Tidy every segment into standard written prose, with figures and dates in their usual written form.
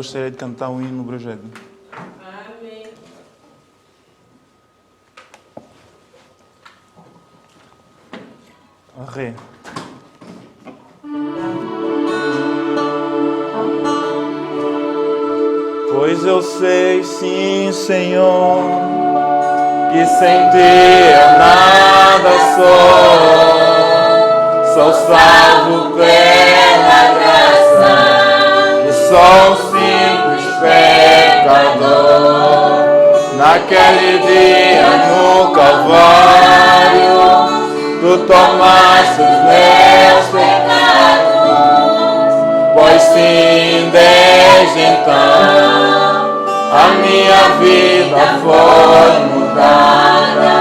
gostaria de cantar um hino no projeto. Amém. Ré. Pois eu sei, sim, Senhor, que sem ti eu nada sou salvo pela graça, e sou um simples pecador. Naquele dia no Calvário, tu tomaste os meus pecados, pois sim, desde então a minha vida foi mudada.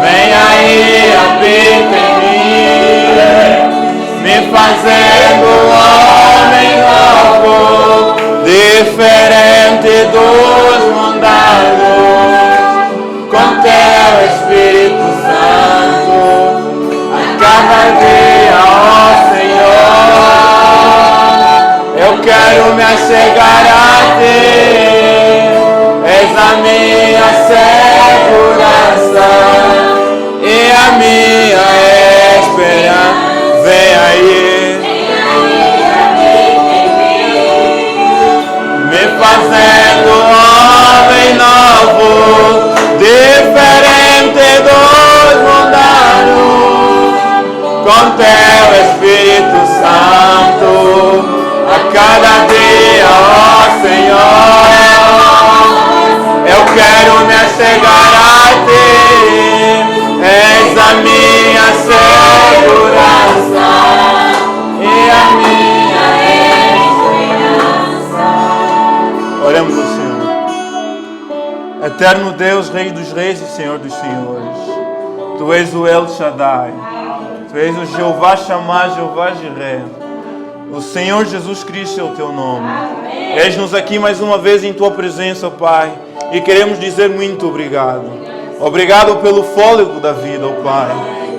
Vem aí, habita em mim, me fazendo homem novo, diferente dos mundanos, com teu Espírito Santo, a cada dia, ó Senhor, eu quero me achegar a ti. És a minha segurança e a minha esperança. Vem aí, me fazendo homem novo, diferente dos mundanos, com teu Espírito Santo, a cada dia, ó Senhor. Eu quero me achegar a ti, és a minha segurança e a minha esperança. Oremos ao Senhor. Eterno Deus, Rei dos Reis e Senhor dos Senhores, Tu és o El Shaddai, Tu és o Jeová Shammah, Jeová Jireh. O Senhor Jesus Cristo é o Teu nome. És-nos aqui mais uma vez em Tua presença, Pai. E queremos dizer muito obrigado. Obrigado pelo fôlego da vida, ó Pai.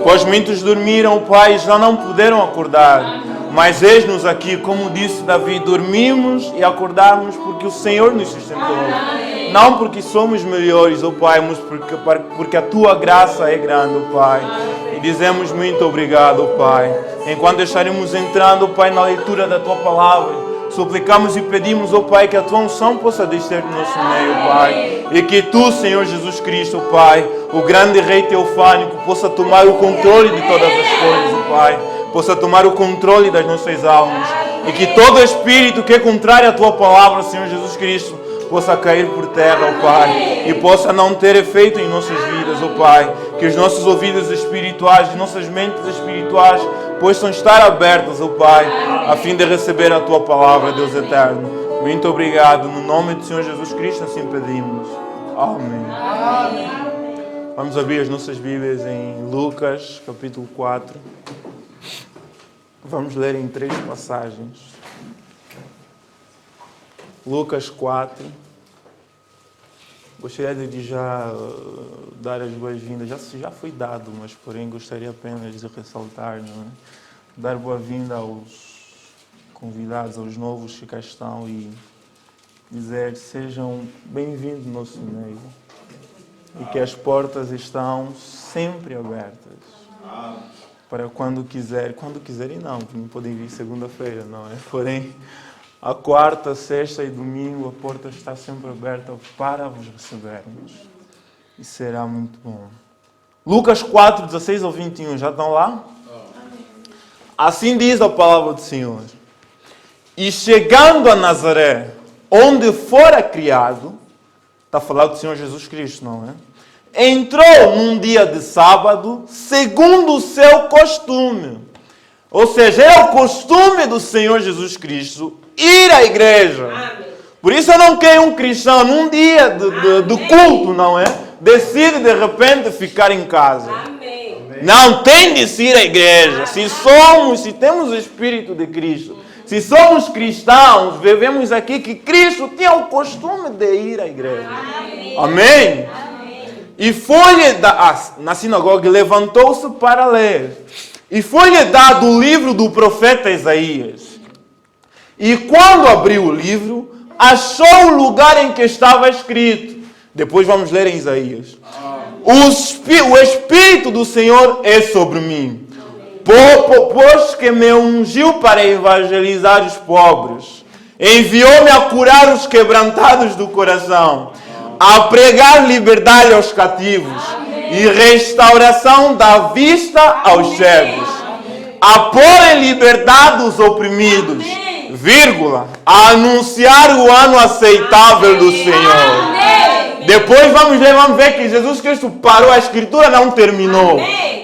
Pois muitos dormiram, ó Pai, e já não puderam acordar. Mas eis-nos aqui, como disse Davi, dormimos e acordamos porque o Senhor nos sustentou. Não porque somos melhores, ó Pai, mas porque a Tua graça é grande, ó Pai. E dizemos muito obrigado, ó Pai. Enquanto estaremos entrando, ó Pai, na leitura da Tua palavra, suplicamos e pedimos, ó Pai, que a Tua unção possa descer do nosso meio, Pai. E que Tu, Senhor Jesus Cristo, ó Pai, o grande Rei Teofânico, possa tomar o controle de todas as coisas, ó Pai. Possa tomar o controle das nossas almas. E que todo espírito que é contrário à Tua palavra, Senhor Jesus Cristo, possa cair por terra, ó Pai. E possa não ter efeito em nossas vidas, ó Pai. Que os nossos ouvidos espirituais, as nossas mentes espirituais possam estar abertas, ó Pai, a fim de receber a Tua palavra, Deus eterno. Muito obrigado. No nome do Senhor Jesus Cristo assim pedimos. Amém. Amém. Vamos abrir as nossas Bíblias em Lucas, capítulo 4. Vamos ler em 3 passagens. Lucas 4. Gostaria de já dar as boas-vindas. Já foi dado, mas porém gostaria apenas de ressaltar, não é? Dar boa-vinda aos convidados, aos novos que cá estão e dizer sejam bem-vindos no nosso meio e que as portas estão sempre abertas para quando quiserem não podem vir segunda-feira, não é? Porém, a quarta, sexta e domingo a porta está sempre aberta para vos recebermos e será muito bom. Lucas 4, 16 ao 21, já estão lá? Assim diz a palavra do Senhor. E chegando a Nazaré, onde fora criado, está a falar do Senhor Jesus Cristo, não é? Entrou num dia de sábado, segundo o seu costume. Ou seja, é o costume do Senhor Jesus Cristo ir à igreja. Amém. Por isso eu não quero um cristão num dia do culto, não é? Decide de repente ficar em casa. Amém. Não tem de ir à igreja. Se temos o Espírito de Cristo, se somos cristãos, vemos aqui que Cristo tinha o costume de ir à igreja. Amém. Amém? E foi-lhe na sinagoga, levantou-se para ler. E foi-lhe dado o livro do profeta Isaías. E quando abriu o livro, achou o lugar em que estava escrito. Depois vamos ler em Isaías. O Espírito do Senhor é sobre mim, pois que me ungiu para evangelizar os pobres. Enviou-me a curar os quebrantados do coração, a pregar liberdade aos cativos e restauração da vista aos cegos, a pôr em liberdade os oprimidos, vírgula, a anunciar o ano aceitável do Senhor. Depois vamos ver que Jesus Cristo parou, a escritura não terminou.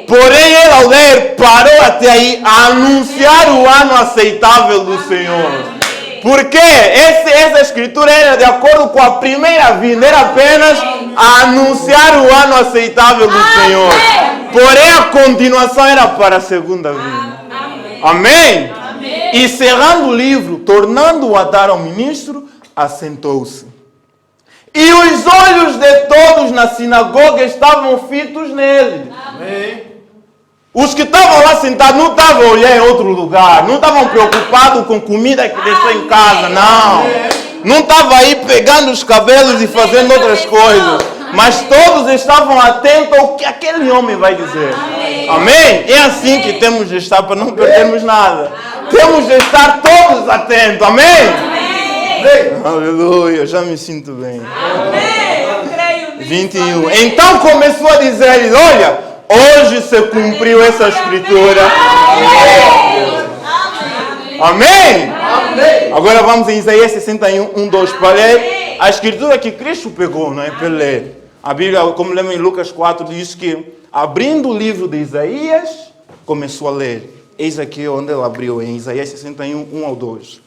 Porém, ele ao ler, parou até aí a anunciar o ano aceitável do Senhor. Porque essa escritura era de acordo com a primeira vinda, era apenas a anunciar o ano aceitável do Senhor. Porém, a continuação era para a segunda vinda. Amém? E cerrando o livro, tornando-o a dar ao ministro, assentou-se. E os olhos de todos na sinagoga estavam fitos nele. Amém. Os que estavam lá sentados não estavam a olhar em outro lugar. Não estavam preocupados com comida que deixou em casa. Não. Não estavam aí pegando os cabelos e fazendo outras coisas. Mas todos estavam atentos ao que aquele homem vai dizer. Amém? É assim que temos de estar para não perdermos nada. Temos de estar todos atentos. Amém? Aleluia, já me sinto bem. Amém. 21. Então começou a dizer-lhes: olha, hoje se cumpriu essa escritura. Amém? Agora vamos em Isaías 61, 1, 2 para ler a escritura que Cristo pegou, não é? Para ler. A Bíblia, como lemos em Lucas 4, diz que abrindo o livro de Isaías, começou a ler. Eis aqui onde ele abriu, em Isaías 61, 1 ao 2.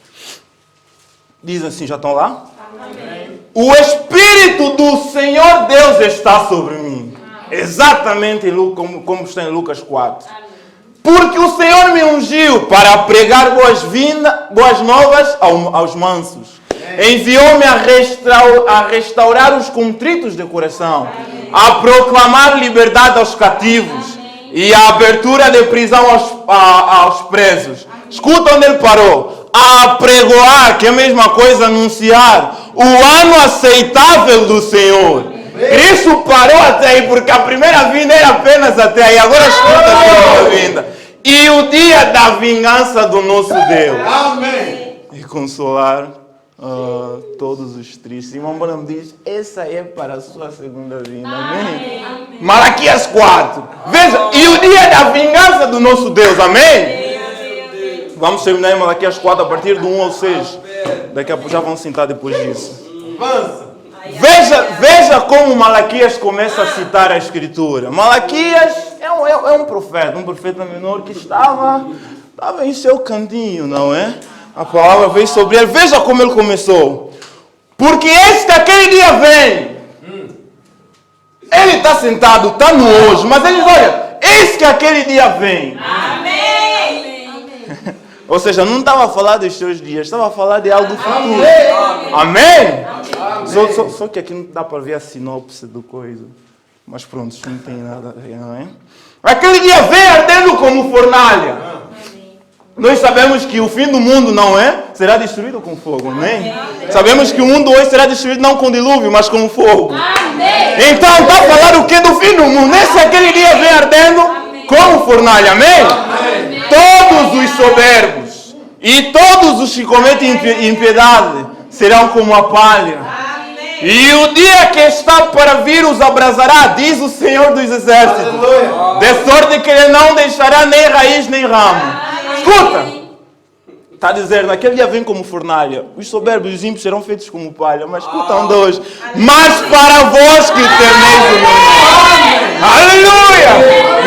Diz assim, já estão lá? Amém. O Espírito do Senhor Deus está sobre mim. Amém. Exatamente como está em Lucas 4. Amém. Porque o Senhor me ungiu para pregar boas novas aos mansos. Enviou-me a restaurar os contritos de coração. Amém. A proclamar liberdade aos cativos. Amém. E a abertura de prisão aos presos. Amém. Escuta onde ele parou. A pregoar, que é a mesma coisa, anunciar o ano aceitável do Senhor. Cristo parou até aí, porque a primeira vinda era apenas até aí. Agora escuta a segunda vinda. E o dia da vingança do nosso Deus. Amém. E consolar todos os tristes. Irmão Branham diz, essa é para a sua segunda vinda. Amém? Amém. Malaquias 4. Veja, e o dia da vingança do nosso Deus. Amém? Vamos terminar em Malaquias 4 a partir do 1 ao 6. Daqui a pouco já vão sentar depois disso. Veja como Malaquias começa a citar a Escritura. Malaquias é um profeta menor que estava em seu cantinho, não é? A palavra veio sobre ele. Veja como ele começou. Porque eis que aquele dia vem. Ele está sentado, está no hoje, mas ele diz, olha, eis que aquele dia vem. Amém. Ou seja, não estava a falar dos seus dias, estava a falar de algo futuro. Amém? Só que aqui não dá para ver a sinopse do coisa. Mas pronto, isso não tem nada a ver, não é? Aquele dia vem ardendo como fornalha. Nós sabemos que o fim do mundo não é? Será destruído com fogo, amém? Sabemos que o mundo hoje será destruído não com dilúvio, mas com fogo. Amém. Então está a falar o que do fim do mundo? Nesse aquele dia vem ardendo como fornalha, amém? Amém. Todos os soberbos e todos os que cometem impiedade serão como a palha. Amém. E o dia que está para vir os abrasará, diz o Senhor dos Exércitos. Aleluia. De sorte que ele não deixará nem raiz nem ramo. Amém. Escuta. Está a dizer, naquele dia vem como fornalha. Os soberbos e os ímpios serão feitos como palha. Mas escutam dois. Mas para vós que temeis o meu nome. Aleluia!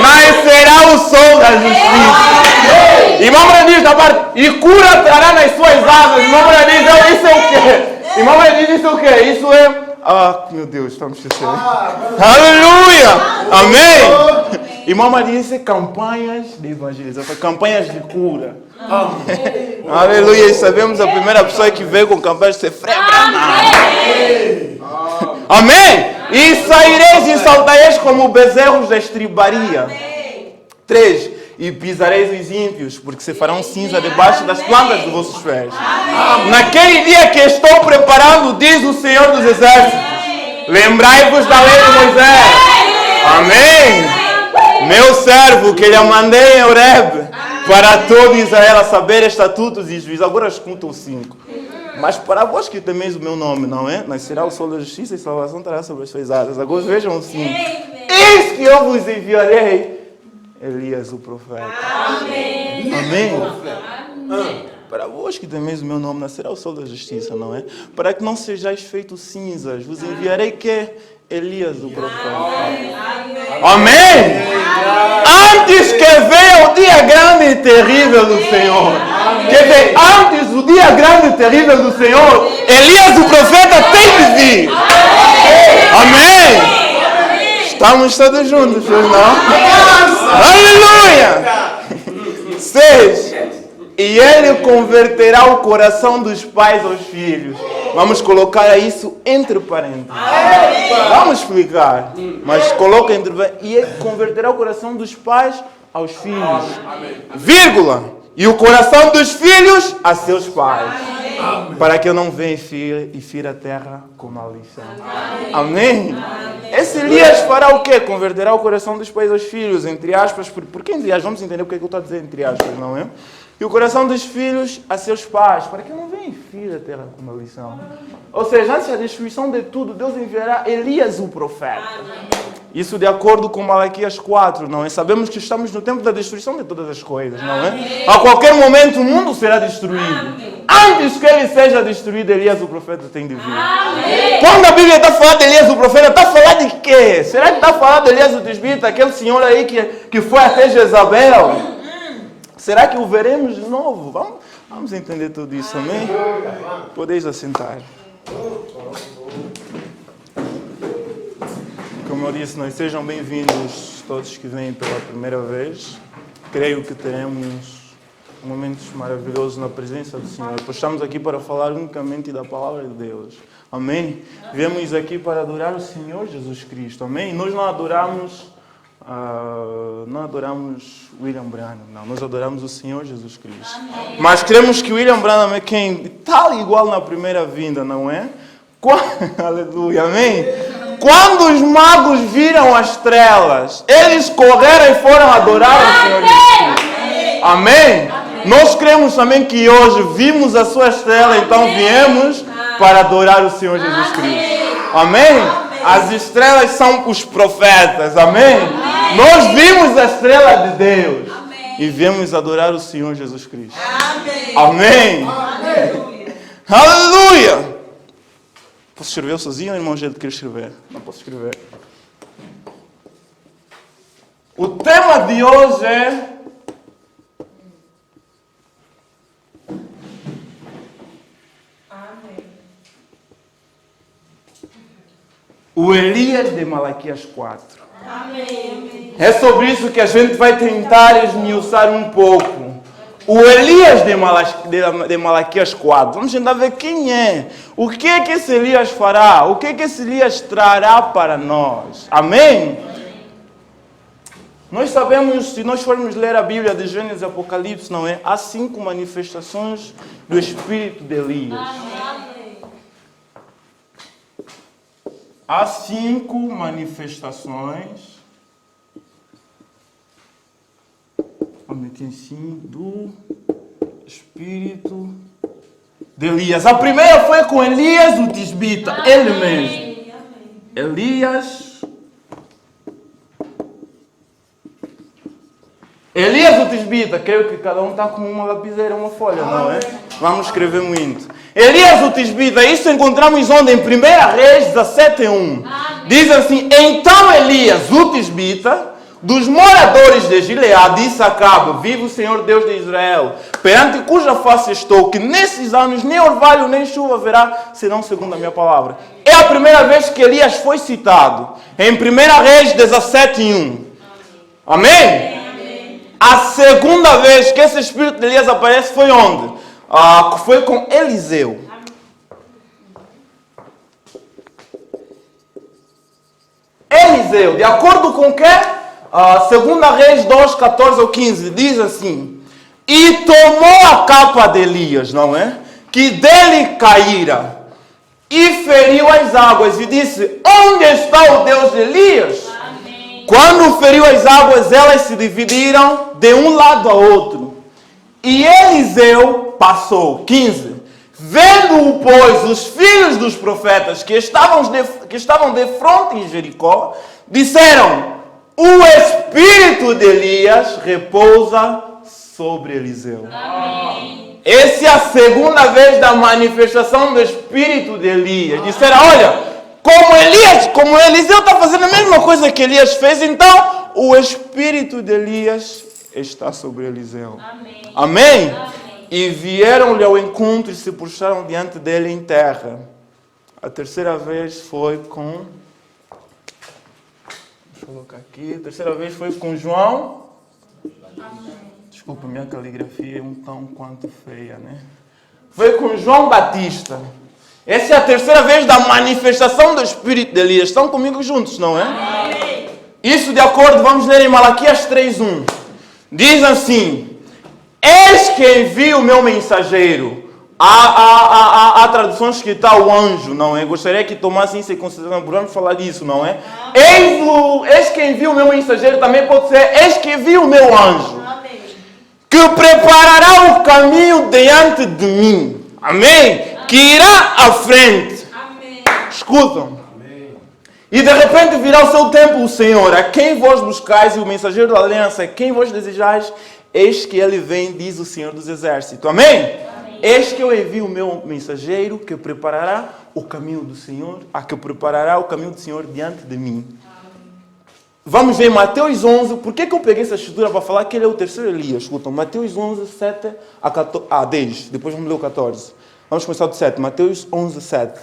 Nascerá o sol da justiça. Irmão Maria diz na parte, e cura trará nas suas asas. Irmão Maria diz, isso é o quê? Irmão Maria diz, isso é o quê? Isso é... Ah, meu Deus, estamos esquecendo. Aleluia! Amém! Irmão Maria, isso é campanhas de evangelização, campanhas de cura. Amém. Aleluia! E sabemos a primeira pessoa que veio com campanhas de ser Frei Branham. Amém! E saireis e saltareis como bezerros da estribaria. 3. e pisareis os ímpios, porque se farão cinza debaixo das plantas dos vossos pés. Naquele dia que estou preparando, diz o Senhor dos Exércitos, lembrai-vos da lei de Moisés. Amém. Meu servo, que lhe mandei em Horeb, para todo Israel a saber estatutos e juízos. Agora escutam 5. Mas para vós que temeis o meu nome, não é? Nascerá o sol da justiça e salvação estará sobre as suas asas. Agora vejam 5. Eis que eu vos enviarei Elias o profeta. Amém. Amém. Para vós que temeis o meu nome, nascerá o sol da justiça, não é? Para que não sejais feitos cinzas, vos enviarei que Elias o profeta. Amém. Antes que venha o dia grande e terrível do Senhor. Que vem antes do dia grande e terrível do Senhor, Elias o profeta tem de vir. Amém. Estamos todos juntos, não? Aleluia. 6. E ele converterá o coração dos pais aos filhos. Vamos colocar isso entre parênteses. Vamos explicar. Mas coloca entre parênteses. E ele converterá o coração dos pais aos filhos. Vírgula. E o coração dos filhos a seus pais. Para que eu não venha e fira a terra com maldição. Amém? Esse Elias fará o quê? Converterá o coração dos pais aos filhos. Entre aspas. Por que entre aspas? Vamos entender o que eu estou a dizer entre aspas, não é? E o coração dos filhos a seus pais, para que não venha e fira a terra com maldição. Ou seja, antes da destruição de tudo, Deus enviará Elias o profeta. Isso de acordo com Malaquias 4, não é? Sabemos que estamos no tempo da destruição de todas as coisas, não é? A qualquer momento o mundo será destruído. Antes que ele seja destruído, Elias o profeta tem de vir. Quando a Bíblia está falando de Elias o profeta, está falando de quê? Será que está falando de Elias o tisbita, aquele senhor aí que foi até Jezabel? Será que o veremos de novo? Vamos entender tudo isso, amém? Podeis assentar. Como eu disse, nós sejam bem-vindos todos que vêm pela primeira vez. Creio que teremos momentos maravilhosos na presença do Senhor. Pois estamos aqui para falar unicamente da palavra de Deus. Amém? Viemos aqui para adorar o Senhor Jesus Cristo. Amém? Nós não adoramos William Branham, não. Nós adoramos o Senhor Jesus Cristo. Amém. Mas cremos que William Branham é quem tal igual na primeira vinda, não é? Aleluia, amém? Quando os magos viram as estrelas, eles correram e foram adorar o Senhor Jesus Cristo. Amém? Nós cremos também que hoje vimos a sua estrela, então viemos para adorar o Senhor Jesus Cristo. Amém? As estrelas são os profetas, amém? Nós vimos a estrela de Deus. Amém. E viemos adorar o Senhor Jesus Cristo. Amém. Amém. Aleluia. Posso escrever sozinho, irmão? Gente, quer escrever? Não posso escrever. O tema de hoje é o Elias de Malaquias 4. Amém. É sobre isso que a gente vai tentar esmiuçar um pouco. O Elias de Malaquias 4. Vamos tentar ver quem é. O que é que esse Elias fará? O que é que esse Elias trará para nós? Amém? Nós sabemos, se nós formos ler a Bíblia de Gênesis e Apocalipse, não é? Há 5 manifestações do Espírito de Elias. Amém. Há 5 manifestações do Espírito de Elias. A primeira foi com Elias o tisbita, ele mesmo. Elias o tisbita, creio que cada um está com uma lapiseira, uma folha, não é? Vamos escrever muito. Elias o tisbita, isso encontramos onde? Em 1 Reis 17:1. Diz assim: então Elias o tisbita, dos moradores de Gileade, disse a Acabe: vive o Senhor Deus de Israel, perante cuja face estou, que nesses anos nem orvalho nem chuva haverá, senão segundo a minha palavra. É a primeira vez que Elias foi citado, em 1 Reis 17:1. Amém? A segunda vez que esse espírito de Elias aparece foi onde? Foi com Eliseu. Eliseu, de acordo com o que? 2 Reis 2, 14 ou 15, diz assim: e tomou a capa de Elias, não é? Que dele caíra, e feriu as águas, e disse: onde está o Deus de Elias? Amém. Quando feriu as águas, elas se dividiram de um lado a outro. E Eliseu passou. 15. Vendo-o, pois, os filhos dos profetas que estavam de frente em Jericó, disseram: o espírito de Elias repousa sobre Eliseu. Amém. Essa é a segunda vez da manifestação do espírito de Elias. Disseram: olha, como Eliseu está fazendo a mesma coisa que Elias fez, então o espírito de Elias está sobre Eliseu. Amém. Amém? Amém. E vieram-lhe ao encontro e se prostraram diante dele em terra. A terceira vez foi com... Deixa eu colocar aqui. A terceira vez foi com João. Desculpa, minha caligrafia é um tão quanto feia, né? Foi com João Batista. Essa é a terceira vez da manifestação do Espírito de Elias. Estão comigo juntos, não é? Amém. Isso de acordo, vamos ler em Malaquias 3:1. Diz assim: eis que envio o meu mensageiro. Há traduções que está o anjo, não é? Gostaria que tomassem isso em consideração, vamos falar disso, não é? Eis que envio o meu mensageiro, também pode ser eis que envio o meu anjo, Amém. que preparará o caminho diante de mim. Amém? Que irá à frente. Amém. Escutam. E de repente virá o seu tempo o Senhor, a quem vós buscais, e o mensageiro da aliança, a quem vós desejais, eis que ele vem, diz o Senhor dos Exércitos. Amém? Amém. Eis que eu envio o meu mensageiro, que preparará o caminho do Senhor, que preparará o caminho do Senhor diante de mim. Vamos ver Mateus 11. Por que eu peguei essa escritura para falar que ele é o terceiro Elias? Escutam, Mateus 11, 7 a 10. Depois vamos ler o 14. Vamos começar do 7. Mateus 11, 7.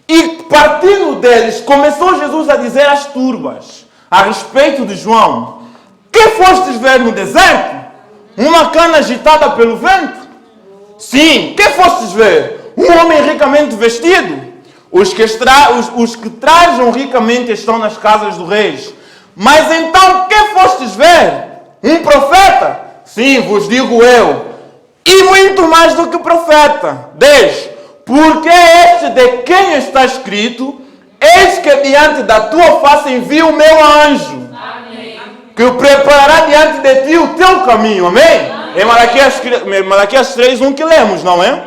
E partindo deles, começou Jesus a dizer às turbas, a respeito de João: que fostes ver no deserto? Uma cana agitada pelo vento? Sim, que fostes ver? Um homem ricamente vestido? Os que trajam ricamente estão nas casas dos reis. Mas então, que fostes ver? Um profeta? Sim, vos digo eu. E muito mais do que profeta. 10. Porque este de quem está escrito: eis que diante da tua face envio o meu anjo. Amém. Que preparará diante de ti o teu caminho. Amém? É Malaquias 3:1 que lemos, não é?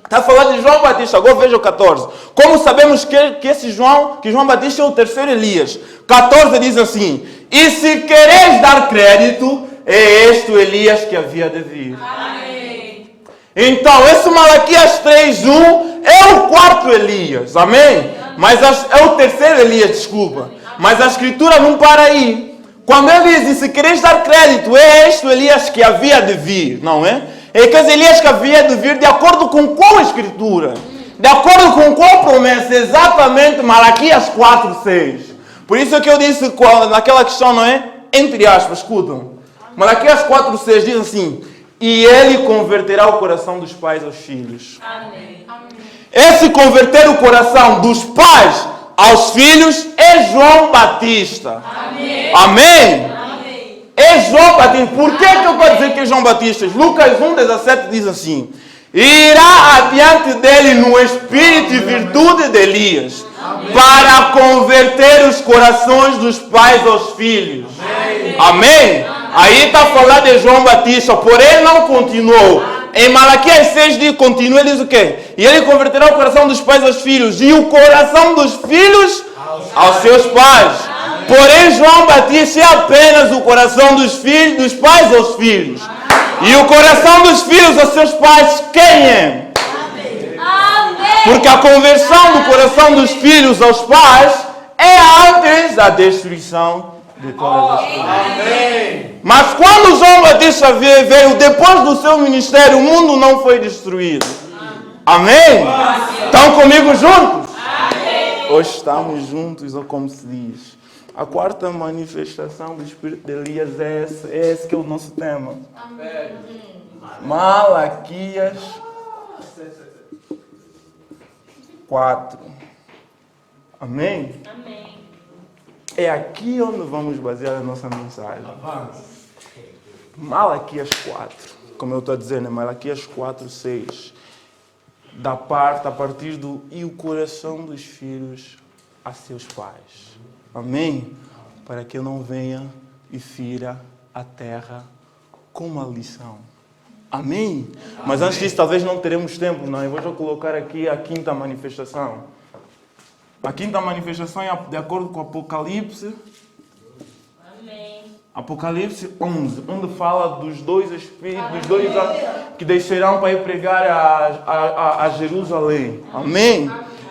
Está falando de João Batista. Agora veja o 14. Como sabemos que João Batista é o terceiro Elias? 14 diz assim: e se quereis dar crédito, é este o Elias que havia de vir. Amém. Então, esse Malaquias 3:1 é o quarto Elias. Amém? Mas é o terceiro Elias, desculpa. Mas a escritura não para aí. Quando ele diz: e se quereis dar crédito, é este o Elias que havia de vir, não é? É que esse Elias que havia de vir de acordo com qual escritura? De acordo com qual promessa? Exatamente Malaquias 4:6. Por isso é que eu disse naquela questão, não é? Entre aspas, escutam. Malaquias 4:6 diz assim: e ele converterá o coração dos pais aos filhos. Amém. Esse converter o coração dos pais aos filhos é João Batista. Amém. Amém? Amém. É João Batista. Por que eu estou a dizer que é João Batista? Lucas 1,17 diz assim: irá adiante dele no espírito e virtude de Elias, para converter os corações dos pais aos filhos. Amém? Aí está falando de João Batista, porém não continuou. Em Malaquias 6 continua, ele diz o quê? E ele converterá o coração dos pais aos filhos, e o coração dos filhos aos seus pais. Porém, João Batista é apenas o coração dos filhos, dos pais aos filhos. E o coração dos filhos aos seus pais, quem é? Amém. Porque a conversão do coração dos filhos aos pais é antes da destruição de todas as coisas. Amém. Mas quando João Batista veio depois do seu ministério, o mundo não foi destruído. Amém? Estão comigo juntos? Amém. Hoje estamos juntos, ou como se diz. A quarta manifestação do Espírito de Elias é esse que é o nosso tema. Malaquias 4. Amém? Amém. É aqui onde vamos basear a nossa mensagem. Malaquias 4, como eu estou a dizer, né? Malaquias 4, 6. Da parte, a partir do e o coração dos filhos a seus pais. Amém? Para que eu não venha e fira a terra com maldição. Amém? Mas antes disso, talvez não teremos tempo, não. Eu vou já colocar aqui a quinta manifestação. A quinta manifestação é de acordo com Apocalipse. Amém. Apocalipse 11, onde fala dos dois espíritos, dos dois que descerão para ir pregar a Jerusalém. Amém?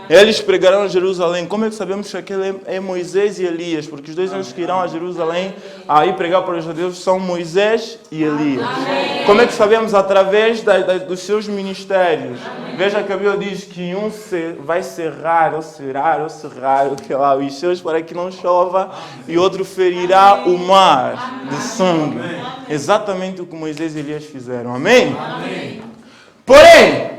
Eles pregarão a Jerusalém. Como é que sabemos que aquele é Moisés e Elias? Porque os dois anjos que irão a Jerusalém a ir pregar para os judeus são Moisés e Elias. Amém. Como é que sabemos? Através dos seus ministérios. Amém. Veja que a Bíblia diz que um vai cerrar os céus para que não chova, e outro ferirá o mar de sangue. Amém. Exatamente o que Moisés e Elias fizeram. Amém? Amém. Porém,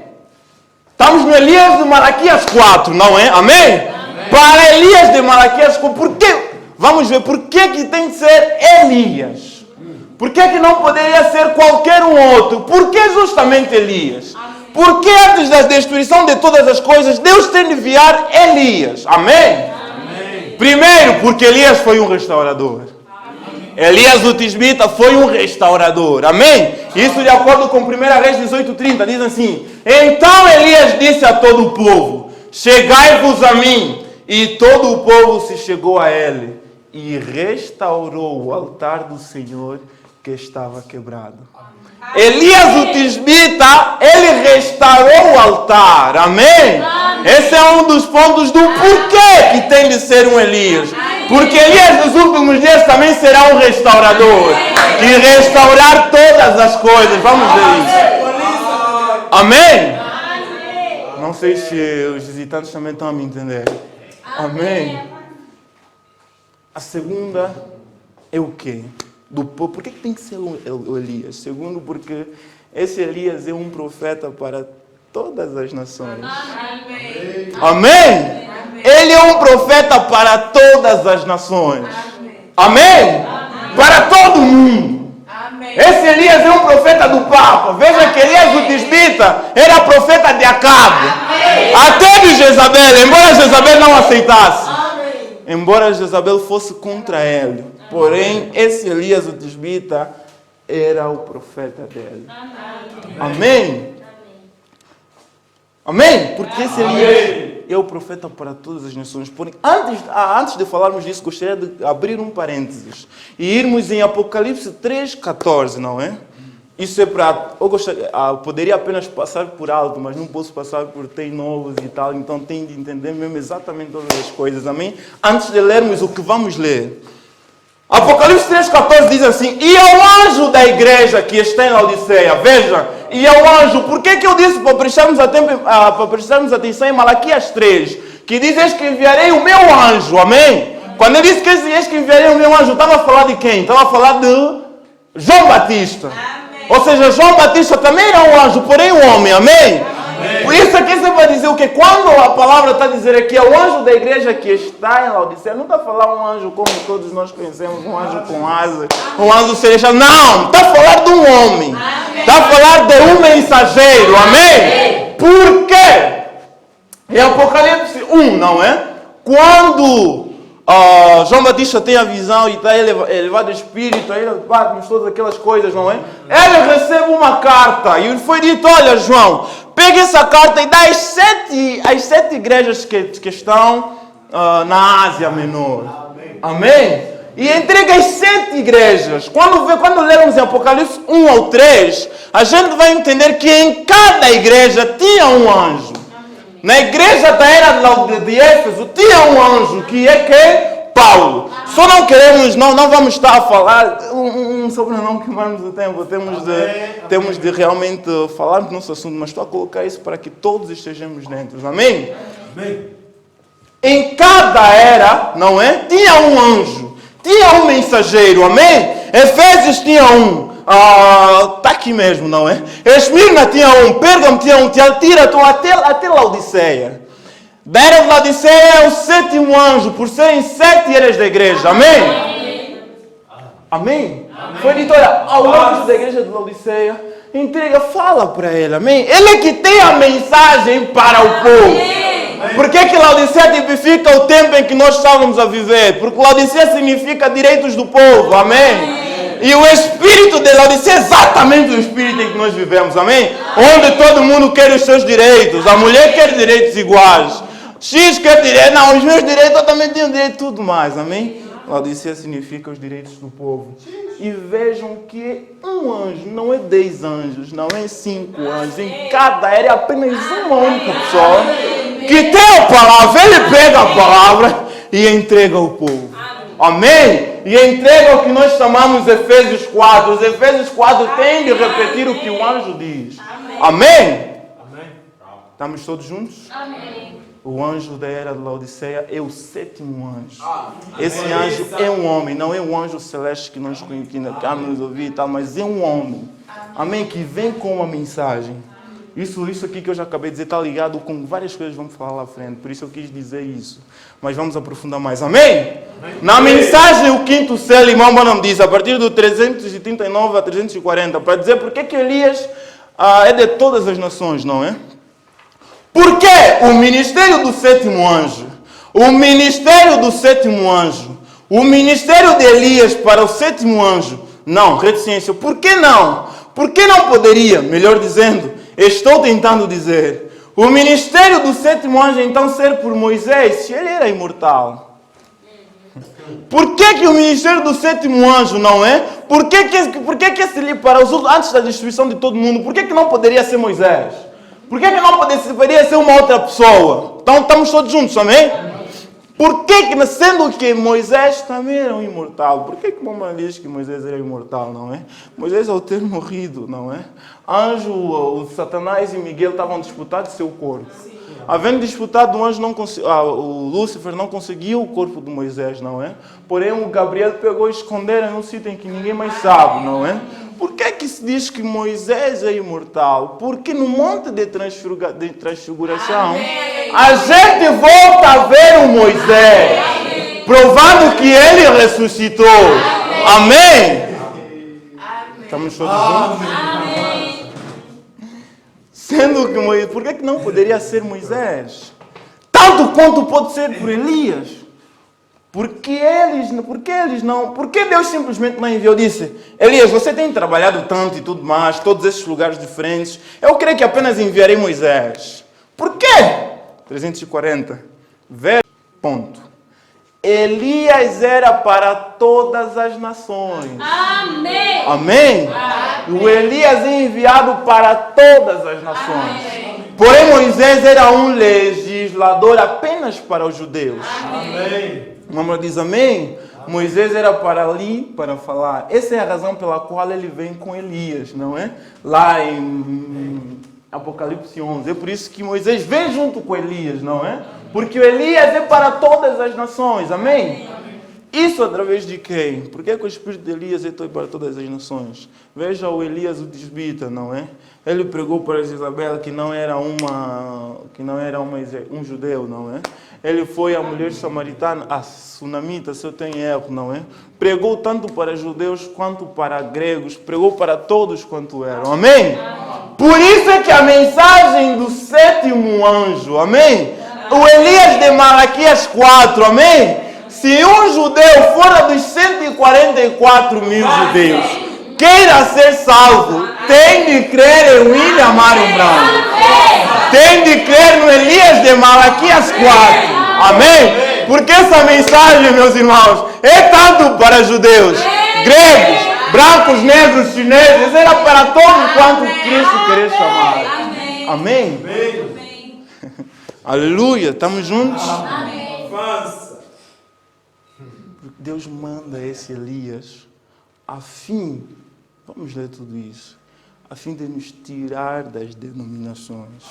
estamos no Elias de Malaquias 4, não é? Amém? Amém. Para Elias de Malaquias 4, por quê? Vamos ver por que tem de ser Elias. Por que não poderia ser qualquer um outro? Por que justamente Elias? Por que antes da destruição de todas as coisas, Deus tem de enviar Elias? Amém? Amém. Primeiro, porque Elias foi um restaurador. Elias o Tisbita foi um restaurador. Amém? Isso de acordo com 1 Reis 18:30. Diz assim: então Elias disse a todo o povo: chegai-vos a mim. E todo o povo se chegou a ele e restaurou o altar do Senhor que estava quebrado. Elias o Tisbita, ele restaurou o altar. Amém? Esse é um dos pontos do porquê que tem de ser um Elias. Porque Elias nos últimos dias também será um restaurador. E restaurar todas as coisas. Vamos ver isso. Amém? Não sei se os visitantes também estão a me entender. Amém? A segunda é o quê? Por que tem que ser o Elias? Segundo, porque esse Elias é um profeta para todas as nações. Amém? Amém? Ele é um profeta para todas as nações. Amém? Para todo mundo. Amém. Esse Elias é um profeta do Papa. Veja que Elias o Tisbita era profeta de Acabe. Amém. Até de Jezabel, embora Jezabel não aceitasse. Amém. Embora Jezabel fosse contra ele. Porém, esse Elias o Tisbita era o profeta dele. Amém? Amém? Amém? Porque esse Elias é o profeta para todas as nações. Porém, antes de falarmos disso, gostaria de abrir um parênteses e irmos em Apocalipse 3:14, não é? Isso é para... Eu poderia apenas passar por alto, mas não posso passar por tem novos e tal, então tenho de entender mesmo exatamente todas as coisas, amém? Antes de lermos o que vamos ler. Apocalipse 3:14 diz assim: e ao anjo da igreja que está em Laodiceia, veja, e ao anjo, por que eu disse para prestarmos atenção em Malaquias 3, que diz: eis que enviarei o meu anjo, amém? Quando ele disse que eis que enviarei o meu anjo, estava a falar de quem? Estava a falar de João Batista. Amém. Ou seja, João Batista também era um anjo, porém um homem, amém? Por isso aqui você vai dizer o que? Quando a palavra está a dizer aqui, é o anjo da igreja que está em Laodiceia, não está a falar um anjo como todos nós conhecemos, um anjo com asas, um anjo celestial. Não, está a falar de um homem. Está a falar de um mensageiro, amém? Por quê? Em Apocalipse 1, não é? Quando João Batista tem a visão e está elevado de espírito, aí bate todas aquelas coisas, não é? Ele recebe uma carta e foi dito: olha, João, pega essa carta e dá às sete igrejas que estão na Ásia Menor. Amém? E entrega as 7 igrejas. Quando lermos em Apocalipse 1 ao 3, a gente vai entender que em cada igreja tinha um anjo. Na igreja da era de Éfeso tinha um anjo, que é quem? Paulo. Só não vamos estar a falar sobre não queimarmos o tempo. Temos de realmente falar do nosso assunto, mas estou a colocar isso para que todos estejamos dentro. Amém? Amém. Em cada era, não é? Tinha um anjo, tinha um mensageiro, amém? Efésios tinha um. Está aqui mesmo, não é? Esmirna tinha um, Pérgamo tinha um, Tiatira, até Laodiceia. Da era de Laodiceia é o 7º anjo, por serem 7 eras da igreja. Amém? Amém? Foi dito, olha, ao anjo da igreja de Laodiceia, entrega, fala para ele, amém? Ele é que tem a mensagem para o povo. Por que Laodiceia tipifica o tempo em que nós estávamos a viver? Porque Laodiceia significa direitos do povo, amém? E o espírito de Laodiceia é exatamente o espírito em que nós vivemos, amém? Onde todo mundo quer os seus direitos, a mulher quer direitos iguais, X quer direito, não, os meus direitos eu também tenho direito, tudo mais, amém? Laodiceia significa os direitos do povo. E vejam que um anjo não é 10 anjos, não é 5 anjos. Em cada era é apenas uma única pessoa que tem a palavra. Ele pega a palavra e entrega ao povo. Amém? E entrega o que nós chamamos Efésios 4. Os Efésios 4 têm de repetir o que o anjo diz. Amém? Estamos todos juntos? Amém. O anjo da era de Laodiceia é o 7º anjo. Esse anjo é um homem, não é um anjo celeste que nós nos ouvir e tal, mas é um homem. Amém? Que vem com uma mensagem. Isso aqui que eu já acabei de dizer está ligado com várias coisas que vamos falar lá à frente. Por isso eu quis dizer isso. Mas vamos aprofundar mais. Amém? Na mensagem, o 5º selo, irmão Branham diz, a partir do 339 a 340, para dizer por que Elias é de todas as nações, não é? Porque o ministério do 7º anjo, o ministério do 7º anjo, o ministério de Elias para o 7º anjo, não, reticência, por que não? Por que não poderia, melhor dizendo, estou tentando dizer, o ministério do 7º anjo então ser por Moisés, se ele era imortal? Por que o ministério do 7º anjo não é? Por que esse livro para os outros, antes da destruição de todo mundo, por que não poderia ser Moisés? Por que não poderia ser uma outra pessoa? Então estamos todos juntos, amém? Por que, sendo que Moisés também era um imortal, por que Mamãe diz que Moisés era imortal, não é? Moisés, ao ter morrido, não é? Anjo, o Satanás e Miguel estavam disputando seu corpo. Havendo disputado, o anjo o Lúcifer não conseguiu o corpo de Moisés, não é? Porém, o Gabriel pegou e escondeu num sítio em que ninguém mais sabe, não é? Por que se diz que Moisés é imortal? Porque no monte de transfiguração, a gente volta a ver o Moisés, provando que ele ressuscitou. Amém? Estamos todos juntos? Sendo que Moisés, por que não poderia ser Moisés? Tanto quanto pode ser por Elias. Por que Deus simplesmente não enviou? Disse, Elias, você tem trabalhado tanto e tudo mais, todos esses lugares diferentes. Eu creio que apenas enviarei Moisés. Por quê? 340. Verso. Ponto. Elias era para todas as nações. Amém. Amém? O Elias é enviado para todas as nações. Amém. Porém, Moisés era um legislador apenas para os judeus. Amém. Mamãe diz amém? Moisés era para ali, para falar. Essa é a razão pela qual ele vem com Elias, não é? Lá em Apocalipse 11. É por isso que Moisés vem junto com Elias, não é? Porque o Elias é para todas as nações, amém? Isso através de quem? Porque o espírito de Elias é para todas as nações. Veja o Elias o tisbita, não é? Ele pregou para Jezabel que não era um judeu, não é? Ele foi a mulher samaritana, a sunamita, se eu tenho erro, não é? Pregou tanto para judeus quanto para gregos, pregou para todos quanto eram, amém? Por isso é que a mensagem do 7º anjo, amém? O Elias de Malaquias 4, amém? Se um judeu fora dos 144 mil judeus queira ser salvo, tem de crer em William Marion Branham. Tem de crer no Elias de Malaquias 4. Amém? Porque essa mensagem, meus irmãos, é tanto para judeus, gregos, brancos, negros, chineses, era para todos quanto Cristo querer chamar. Amém? Aleluia, estamos juntos? Amém. Deus manda esse Elias a fim, vamos ler tudo isso, a fim de nos tirar das denominações,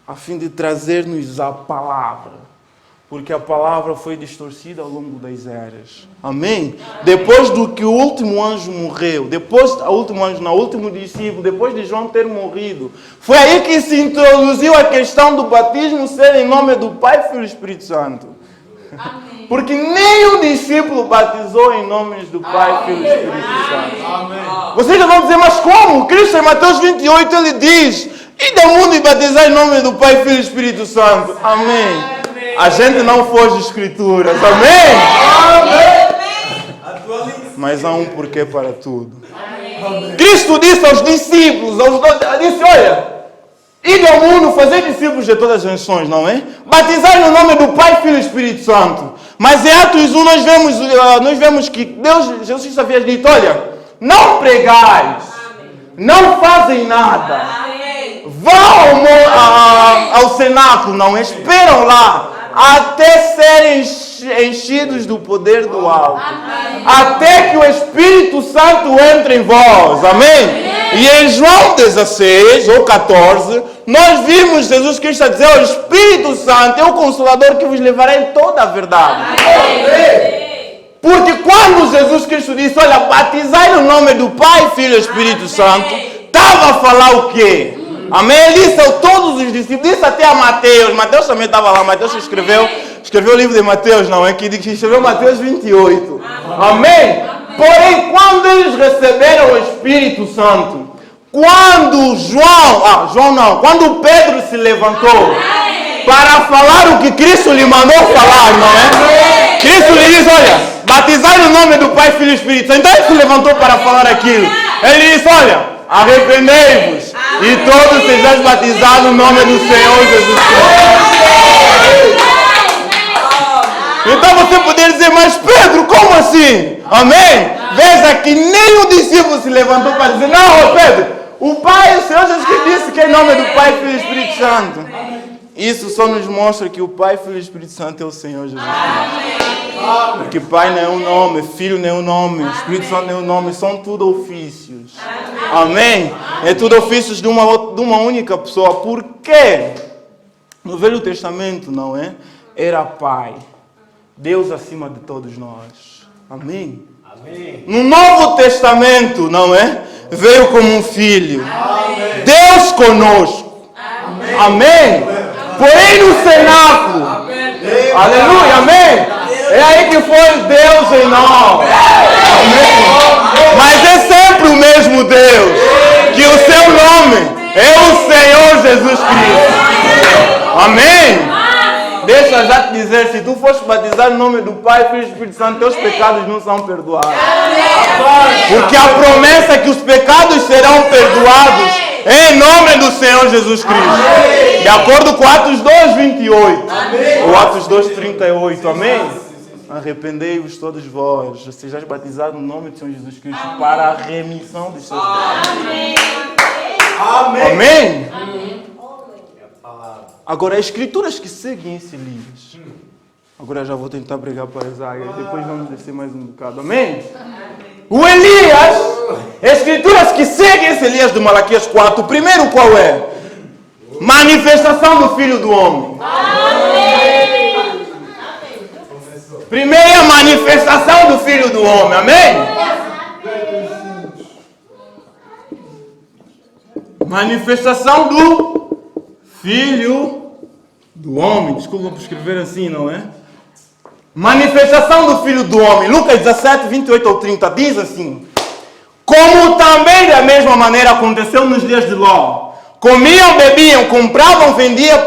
a fim de trazer-nos a palavra, Porque a palavra foi distorcida ao longo das eras. Amém? Depois do que o último anjo morreu, depois o último anjo, não, o último discípulo, depois de João ter morrido, foi aí que se introduziu a questão do batismo ser em nome do Pai, Filho e Espírito Santo. Amém. Porque nenhum discípulo batizou em nome do Pai, Filho e Espírito Santo. Amém. Vocês já vão dizer, mas como? Cristo em Mateus 28 ele diz: ide ao mundo e batizar em nome do Pai, Filho e Espírito Santo. Amém. A gente não foge de escrituras. Amém? Mas há um porquê para tudo. Cristo disse aos discípulos, disse, olha, ide ao mundo, fazer discípulos de todas as nações, não é? Batizar no nome do Pai, Filho e Espírito Santo. Mas em Atos 1 nós vemos que Jesus havia dito, olha, não pregais, não fazem nada. Vão ao cenáculo, não esperam lá, até serem enchidos do poder do alto. Amém. Até que o Espírito Santo entre em vós. Amém? E em João 16 ou 14, nós vimos Jesus Cristo a dizer, o Espírito Santo é o Consolador que vos levará em toda a verdade. Amém. Porque quando Jesus Cristo disse, olha, batizai no nome do Pai, Filho e Espírito Santo, estava a falar o quê? Amém? Ele disse a todos os discípulos, disse até a Mateus. Mateus também estava lá. Mateus escreveu o livro de Mateus, não é? Que escreveu Mateus 28. Amém? Porém, quando eles receberam o Espírito Santo, quando quando Pedro se levantou para falar o que Cristo lhe mandou falar, não é? Cristo lhe disse, olha, batizai no nome do Pai, Filho e Espírito Santo. Então ele se levantou para falar aquilo. Ele disse, olha, arrependei-vos e todos sejais batizados no nome do Senhor Jesus Cristo. Então você poderia dizer, mas Pedro, como assim? Amém? Veja que nenhum discípulo se levantou para dizer, não, Pedro, o Pai, o Senhor Jesus Cristo disse que é em nome do Pai, Filho e Espírito Santo. Isso só nos mostra que o Pai, Filho e Espírito Santo é o Senhor Jesus Cristo. Porque Pai não é um nome, Filho não é um nome, Espírito Santo não é um nome, são tudo ofícios. Amém? É tudo ofícios de uma única pessoa. Por quê? No Velho Testamento, não é? Era Pai. Deus acima de todos nós. Amém? Amém. No Novo Testamento, não é? Veio como um filho. Amém. Deus conosco. Amém. Amém. Porém no cenáculo. Amém. Aleluia. Amém. É aí que foi Deus em nós. Amém. Mas é sempre o mesmo Deus. Que o seu nome é o Senhor Jesus Cristo. Amém. Deixa já te dizer, se tu fores batizar no nome do Pai, Filho e Espírito Santo, teus pecados não são perdoados. Porque a promessa é que os pecados serão perdoados em nome do Senhor Jesus Cristo. De acordo com Atos 2:28. Ou Atos 2:38. Amém? Arrependei-vos todos vós, sejais batizados no nome do Senhor Jesus Cristo para a remissão dos seus pecados. Amém. Amém. Amém. Agora, as escrituras que seguem esse livro. Agora já vou tentar pregar para as águias. Depois vamos descer mais um bocado. Amém? O Elias, as escrituras que seguem esse Elias do Malaquias 4. O primeiro qual é? Manifestação do Filho do Homem. Amém. Primeira manifestação do Filho do Homem. Amém? Manifestação do Filho do Homem. Desculpa por escrever assim, não é? Manifestação do Filho do Homem. Lucas 17, 28 ou 30 diz assim: como também da mesma maneira aconteceu nos dias de Ló. Comiam, bebiam, compravam, vendiam,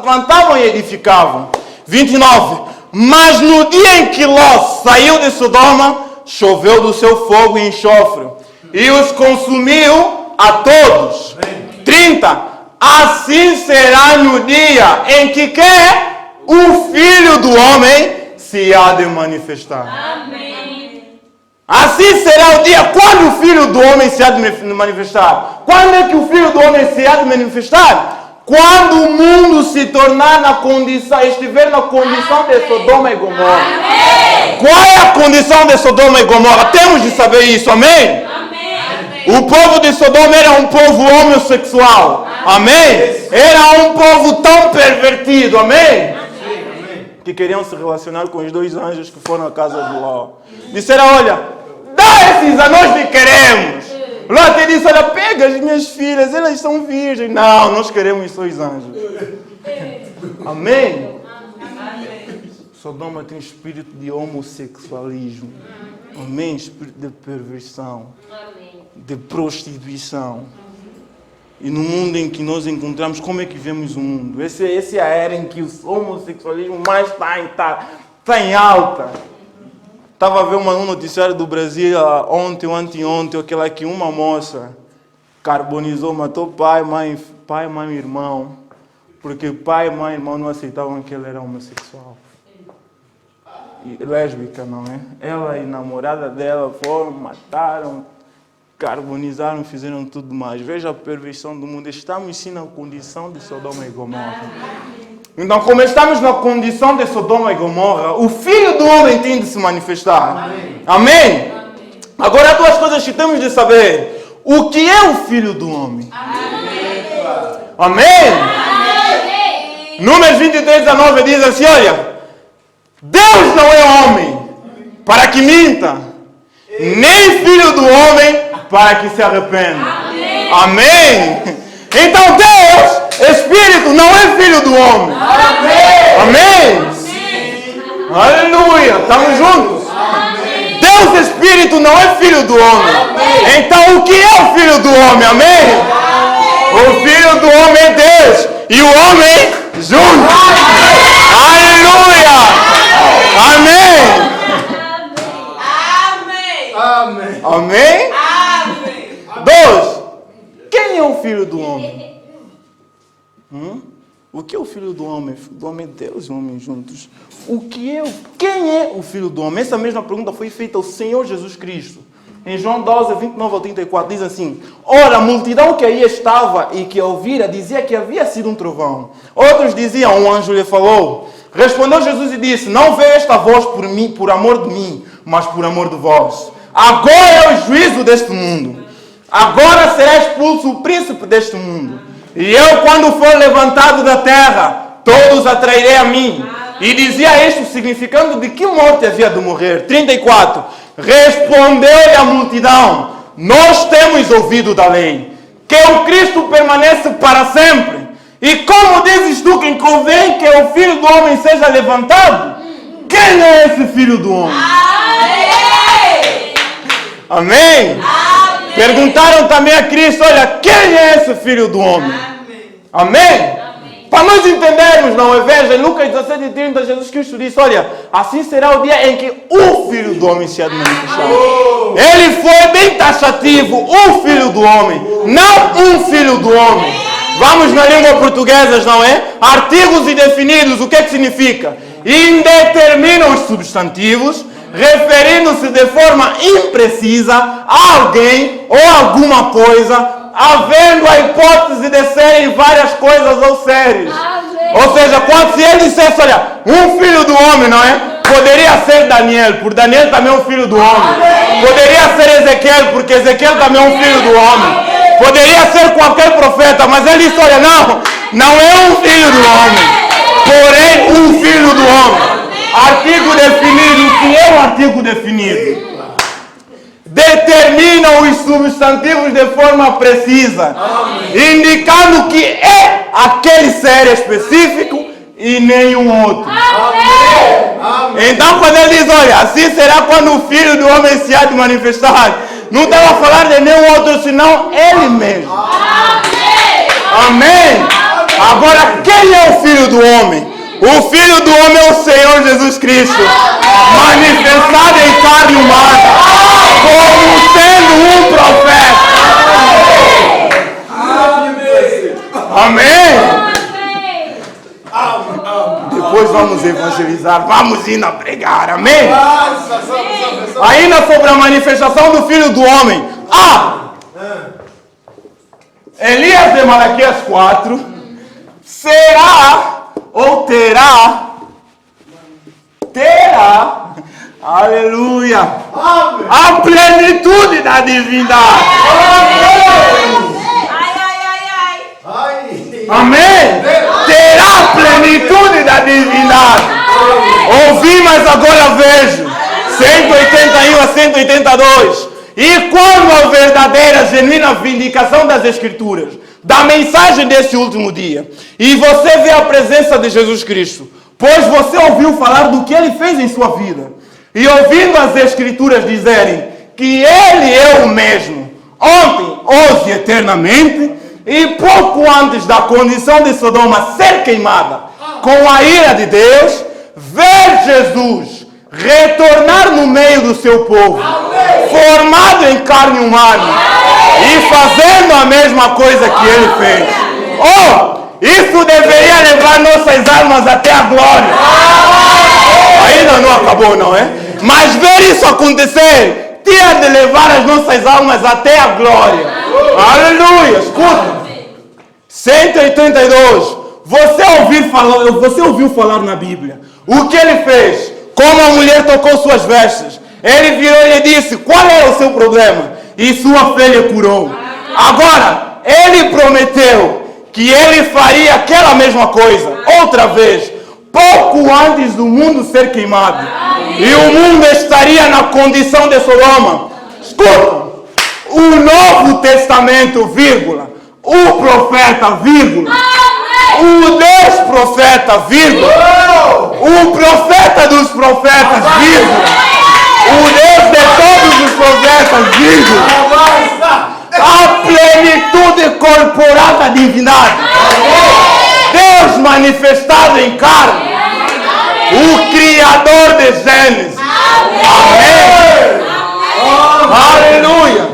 plantavam e edificavam. 29. Mas no dia em que Ló saiu de Sodoma, choveu do seu fogo e enxofre, e os consumiu a todos. 30. Assim será no dia em que o Filho do Homem se há de manifestar. Amém. Assim será o dia quando o Filho do Homem se há de manifestar. Quando é que o Filho do Homem se há de manifestar? Quando o mundo se tornar estiver na condição de Sodoma e Gomorra. Amém. Qual é a condição de Sodoma e Gomorra? Temos de saber isso, amém? O povo de Sodoma era um povo homossexual. Amém? Era um povo tão pervertido. Amém? que queriam se relacionar com os 2 anjos que foram à casa de Ló. Disseram, olha, dá esses a nós que queremos. Ló até disse, olha, pega as minhas filhas, elas são virgens. Não, nós queremos só os anjos. Amém? Sodoma tem espírito de homossexualismo. Amém? Espírito de perversão. De prostituição. E no mundo em que nós encontramos, como é que vemos o mundo? Essa é a era em que o homossexualismo mais está em alta. Estava a ver um noticiário do Brasil ontem ou anteontem, aquela que uma moça carbonizou, matou pai, mãe e irmão, porque pai, mãe e irmão não aceitavam que ele era homossexual. E lésbica, não é? Ela e a namorada dela foram, mataram, carbonizaram, fizeram tudo mais. Veja a perversão do mundo. Estamos sim na condição de Sodoma e Gomorra. Então, como estamos na condição de Sodoma e Gomorra, o Filho do Homem tem de se manifestar. Amém? Amém? Agora, há 2 coisas que temos de saber. O que é o Filho do Homem? Amém? Amém? Números 23, 19 diz assim, olha, Deus não é homem para que minta, nem filho do homem para que se arrependa. Amém? Amém? Então Deus, Espírito, não é filho do homem. Amém? Amém? Aleluia! Estamos juntos? Amém. Deus, Espírito, não é filho do homem. Amém. Então o que é o filho do homem? Amém? Amém. O filho do homem é Deus e o homem junto. Aleluia! Amém! Amém! Amém! Amém! 2. Quem é o filho do homem? O que é o filho do homem? O filho do homem é Deus e o homem juntos. Quem é o filho do homem? Essa mesma pergunta foi feita ao Senhor Jesus Cristo. Em João 12, 29 ao 34, diz assim: ora, a multidão que aí estava e que ouvira dizia que havia sido um trovão. Outros diziam, um anjo lhe falou. Respondeu Jesus e disse: não veio esta voz por mim, por amor de mim, mas por amor de vós. Agora é o juízo deste mundo. Agora será expulso o príncipe deste mundo. E eu, quando for levantado da terra, todos atrairei a mim. E dizia isto, significando de que morte havia de morrer. 34. Respondeu-lhe a multidão: nós temos ouvido da lei que o Cristo permanece para sempre. E como dizes tu que convém que o Filho do Homem seja levantado? Quem é esse Filho do Homem? Amém? Amém? Perguntaram também a Cristo: olha, quem é esse Filho do Homem? Amém? Amém? Para nós entendermos, não é? Veja, em Lucas 17:30, Jesus Cristo disse: olha, assim será o dia em que o Filho do Homem se há de manifestar. Ele foi bem taxativo, o Filho do Homem, não um Filho do Homem. Vamos na língua portuguesa, não é? Artigos indefinidos, o que é que significa? Indeterminam os substantivos, referindo-se de forma imprecisa a alguém ou alguma coisa, havendo a hipótese de serem várias coisas ou seres. Ou seja, se ele dissesse, olha, um filho do homem, não é? Poderia ser Daniel, por Daniel também é um filho do homem. Poderia ser Ezequiel, porque Ezequiel também é um filho do homem. Poderia ser qualquer profeta, mas ele disse, olha, não é um filho do homem, porém um filho do homem. Artigo definido. O que é o artigo definido? Determinam os substantivos de forma precisa, indicando que é aquele ser específico e nenhum outro. Então, quando ele diz, olha, assim será quando o Filho do Homem se há de manifestar, não estava a falar de nenhum outro, senão ele mesmo. Amém? Agora, quem é o Filho do Homem? O Filho do Homem é o Senhor Jesus Cristo, manifestado em carne humana, como sendo um profeta. Amém? Depois vamos evangelizar, vamos ir a pregar, amém? Ainda sobre a manifestação do Filho do Homem. Elias de Malaquias 4 será ou terá, aleluia, a plenitude da divindade. Amém? Terá a plenitude da divindade. Ouvi, mas agora vejo. 181 a 182. E quando a verdadeira, genuína vindicação das Escrituras, da mensagem desse último dia, e você vê a presença de Jesus Cristo, pois você ouviu falar do que Ele fez em sua vida, e ouvindo as Escrituras dizerem que Ele é o mesmo, ontem, hoje e eternamente, e pouco antes da condição de Sodoma ser queimada com a ira de Deus, ver Jesus retornar no meio do seu povo, formado em carne humana e fazendo a mesma coisa que Ele fez. Oh, isso deveria levar nossas almas até a glória. Ainda não acabou, não é? Mas ver isso acontecer tinha de levar as nossas almas até a glória. Aleluia, escuta. 182. Você ouviu falar na Bíblia o que Ele fez? Como a mulher tocou suas vestes. Ele virou e lhe disse qual era o seu problema, e sua fé lhe curou. Agora, Ele prometeu que Ele faria aquela mesma coisa outra vez, pouco antes do mundo ser queimado. E o mundo estaria na condição de Sodoma. Escuta, o Novo Testamento, vírgula, o profeta, vírgula, o Deus profeta, vírgula, o profeta dos profetas, vírgula, o Deus de todos os profetas, vírgula, a plenitude corporal da divindade, Deus manifestado em carne, o Criador de Gênesis. Amém. Aleluia.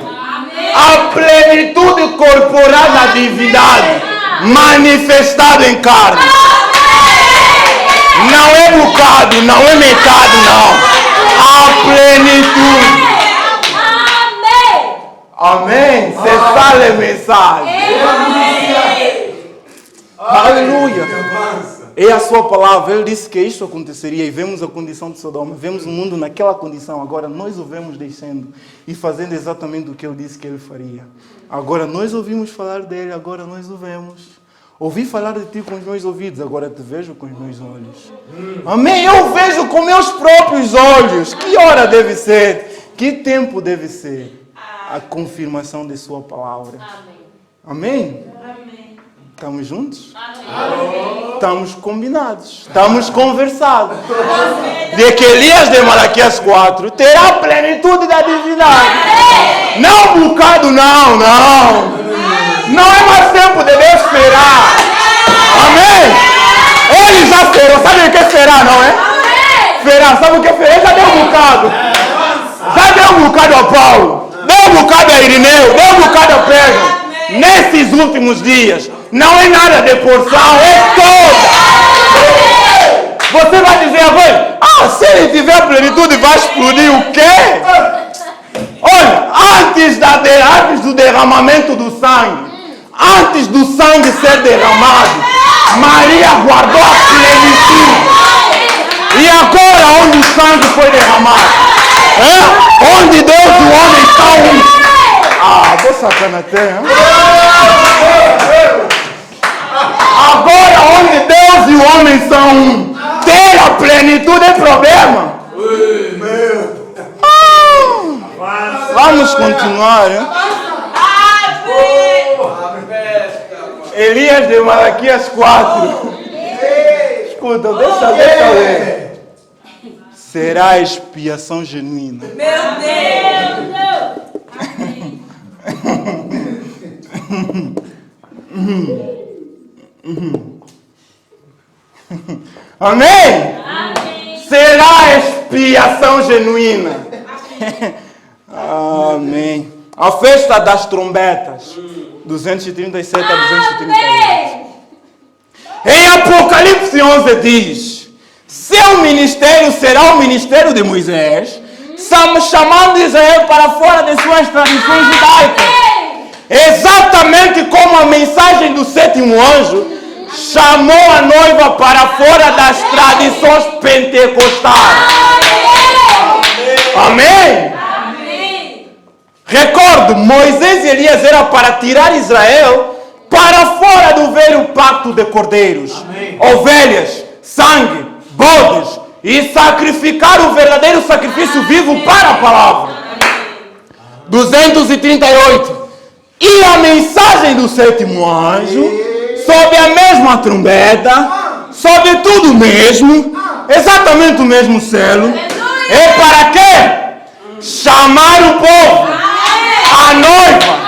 A plenitude corporal da divindade manifestado em carne. Não é bocado, não é metade, não. A plenitude. Amém. Cessar a mensagem. Aleluia. É a sua palavra. Ele disse que isso aconteceria e vemos a condição de Sodoma. Vemos o mundo naquela condição. Agora nós o vemos descendo e fazendo exatamente o que Ele disse que Ele faria. Agora nós ouvimos falar dele, agora nós o vemos. Ouvi falar de ti com os meus ouvidos, agora te vejo com os meus olhos. Amém? Eu vejo com meus próprios olhos. Que hora deve ser? Que tempo deve ser? A confirmação de sua palavra. Amém? Amém? Estamos juntos? Amém. Estamos combinados. Estamos conversados. De que Elias de Malaquias 4 terá a plenitude da divindade. Não um bocado, não. Não é mais tempo de Deus esperar. Amém? Ele já esperou. Sabe o que é esperar, não é? Esperar. Sabe o que é esperar? Ele já deu um bocado. Já deu um bocado a Paulo. Deu um bocado a Irineu. Deu um bocado a Pedro. Nesses últimos dias, não é nada de porção, é toda. Você vai dizer agora, se ele tiver plenitude, vai explodir o quê? Olha, antes do derramamento do sangue, antes do sangue ser derramado, Maria guardou a plenitude. E agora, onde o sangue foi derramado? Onde Deus e o homem estão. Vou sacando até, hein? Agora, onde Deus e o homem são um, ter a plenitude é problema. Vamos continuar, hein? Elias de Malaquias 4. Escuta, deixa ler. Será a expiação genuína. Meu Deus! Amém? Amém? Será a expiação genuína. Amém. A festa das trombetas. 237 a 238. Em Apocalipse 11 diz: seu ministério será o ministério de Moisés, chamando Israel para fora de suas tradições judaicas. Exatamente como a mensagem do sétimo anjo chamou a noiva para fora das tradições pentecostais. Amém? Amém? Recordo, Moisés e Elias era para tirar Israel para fora do velho pacto de cordeiros, ovelhas, sangue, bodes e sacrificar o verdadeiro sacrifício vivo para a palavra. 238. E a mensagem do sétimo anjo, sob a mesma trombeta, sob tudo mesmo, exatamente o mesmo selo, é para quê? Chamar o povo, a noiva,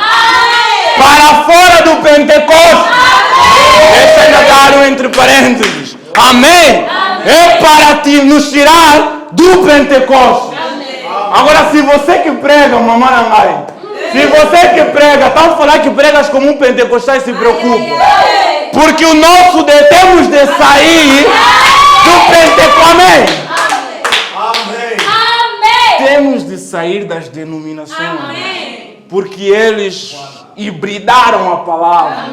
para fora do Pentecostes. Esse ainda está entre parênteses. Amém? É para nos tirar do Pentecostes. Agora, se você que prega, mamarangai, se você que prega, estão falando que pregas como um pentecostal, se preocupa. Porque o nosso temos de sair do Pentecostes. Temos de sair das denominações. Porque eles hibridaram a palavra.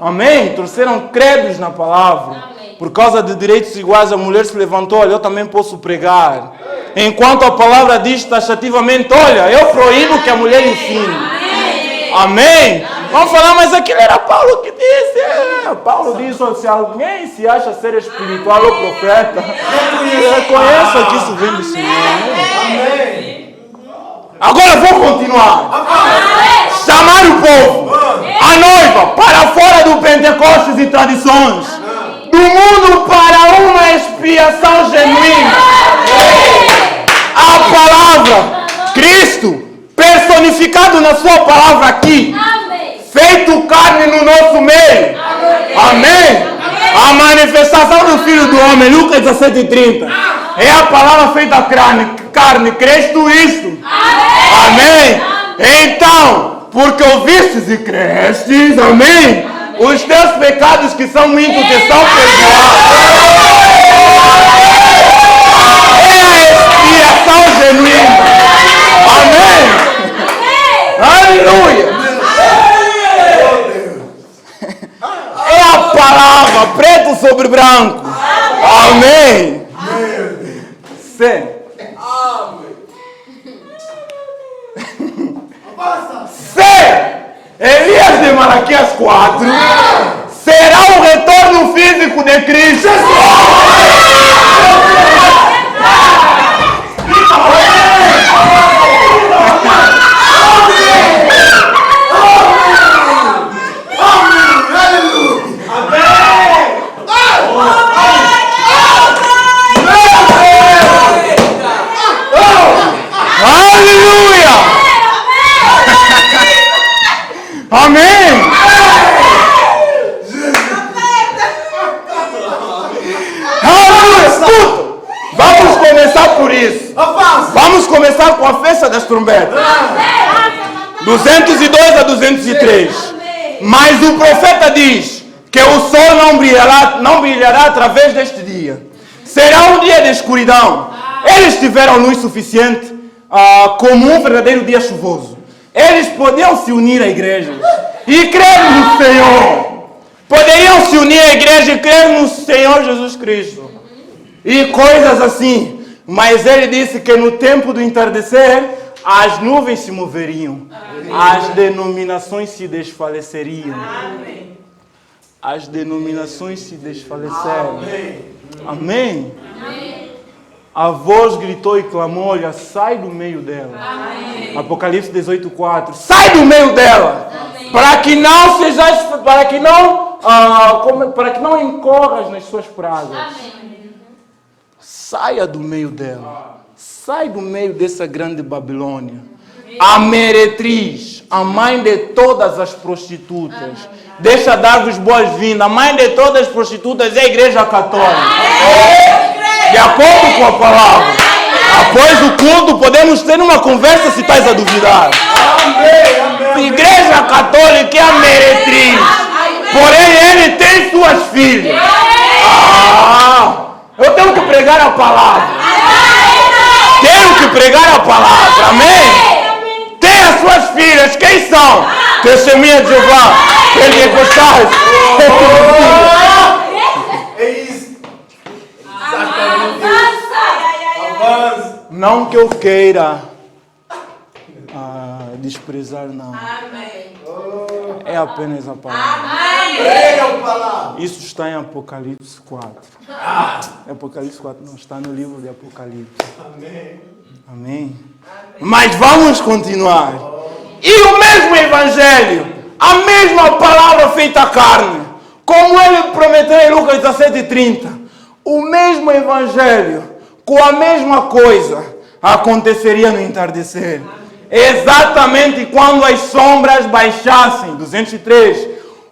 Amém? Trouxeram credos na palavra. Por causa de direitos iguais, a mulher se levantou, olha, eu também posso pregar. Enquanto a palavra diz taxativamente, olha, eu proíbo que a mulher ensine. Amém? Vamos falar, mas aquilo era Paulo que disse. Paulo disse, se alguém se acha ser espiritual ou profeta, reconheça que isso vem do Senhor. Agora vou continuar. Chamar o povo, a noiva, para fora do Pentecostes e tradições, do mundo para uma expiação genuína. A palavra, Cristo, personificado na sua palavra aqui, feito carne no nosso meio. Amém? A manifestação do Filho do Homem, Lucas 17:30, é a palavra feita carne, Cristo isto. Amém? Então, porque ouvistes e crestes, amém? Os teus pecados que são muitos te são perdoados. É a expiação genuína. Amém? Aleluia. É a palavra, preto sobre branco. Amém. Sim. Elias de Malaquias 4 será o retorno físico de Cristo. Aleluia! Amém! Aleluia! Escuta! Vamos começar por isso. Vamos começar com a festa das trombetas. 202 a 203. Mas o profeta diz que o sol não brilhará através deste dia. Será um dia de escuridão. Eles tiveram luz suficiente como um verdadeiro dia chuvoso. Eles podiam se unir à igreja e crer no Senhor. Poderiam se unir à igreja e crer no Senhor Jesus Cristo. E coisas assim. Mas ele disse que no tempo do entardecer, as nuvens se moveriam. As denominações se desfaleceriam. As denominações se desfaleceram. Amém? A voz gritou e clamou, olha, sai do meio dela. Amém. Apocalipse 18:4. Sai do meio dela. Amém. Para que não sejas, para que não incorras nas suas pragas. Amém. Saia do meio dela. Sai do meio dessa grande Babilônia. Amém. A meretriz, a mãe de todas as prostitutas. Amém. Deixa dar-vos boas-vindas. A mãe de todas as prostitutas é a Igreja Católica. Amém. De acordo com a palavra. Após o culto, podemos ter uma conversa se estás a duvidar. Igreja Católica é a meretriz. Porém, ele tem suas filhas. Eu tenho que pregar a palavra. Tenho que pregar a palavra. Amém? Tem as suas filhas. Quem são? Testemunha de Jeová. Pentecostais. Não que eu queira desprezar, não. Amém. É apenas a palavra. Amém. Isso está em Apocalipse 4. Apocalipse 4 não está no livro de Apocalipse. Amém. Mas vamos continuar. E o mesmo Evangelho, a mesma palavra feita carne, como ele prometeu em Lucas 17:30, o mesmo Evangelho, com a mesma coisa, aconteceria no entardecer. Exatamente quando as sombras baixassem, 203,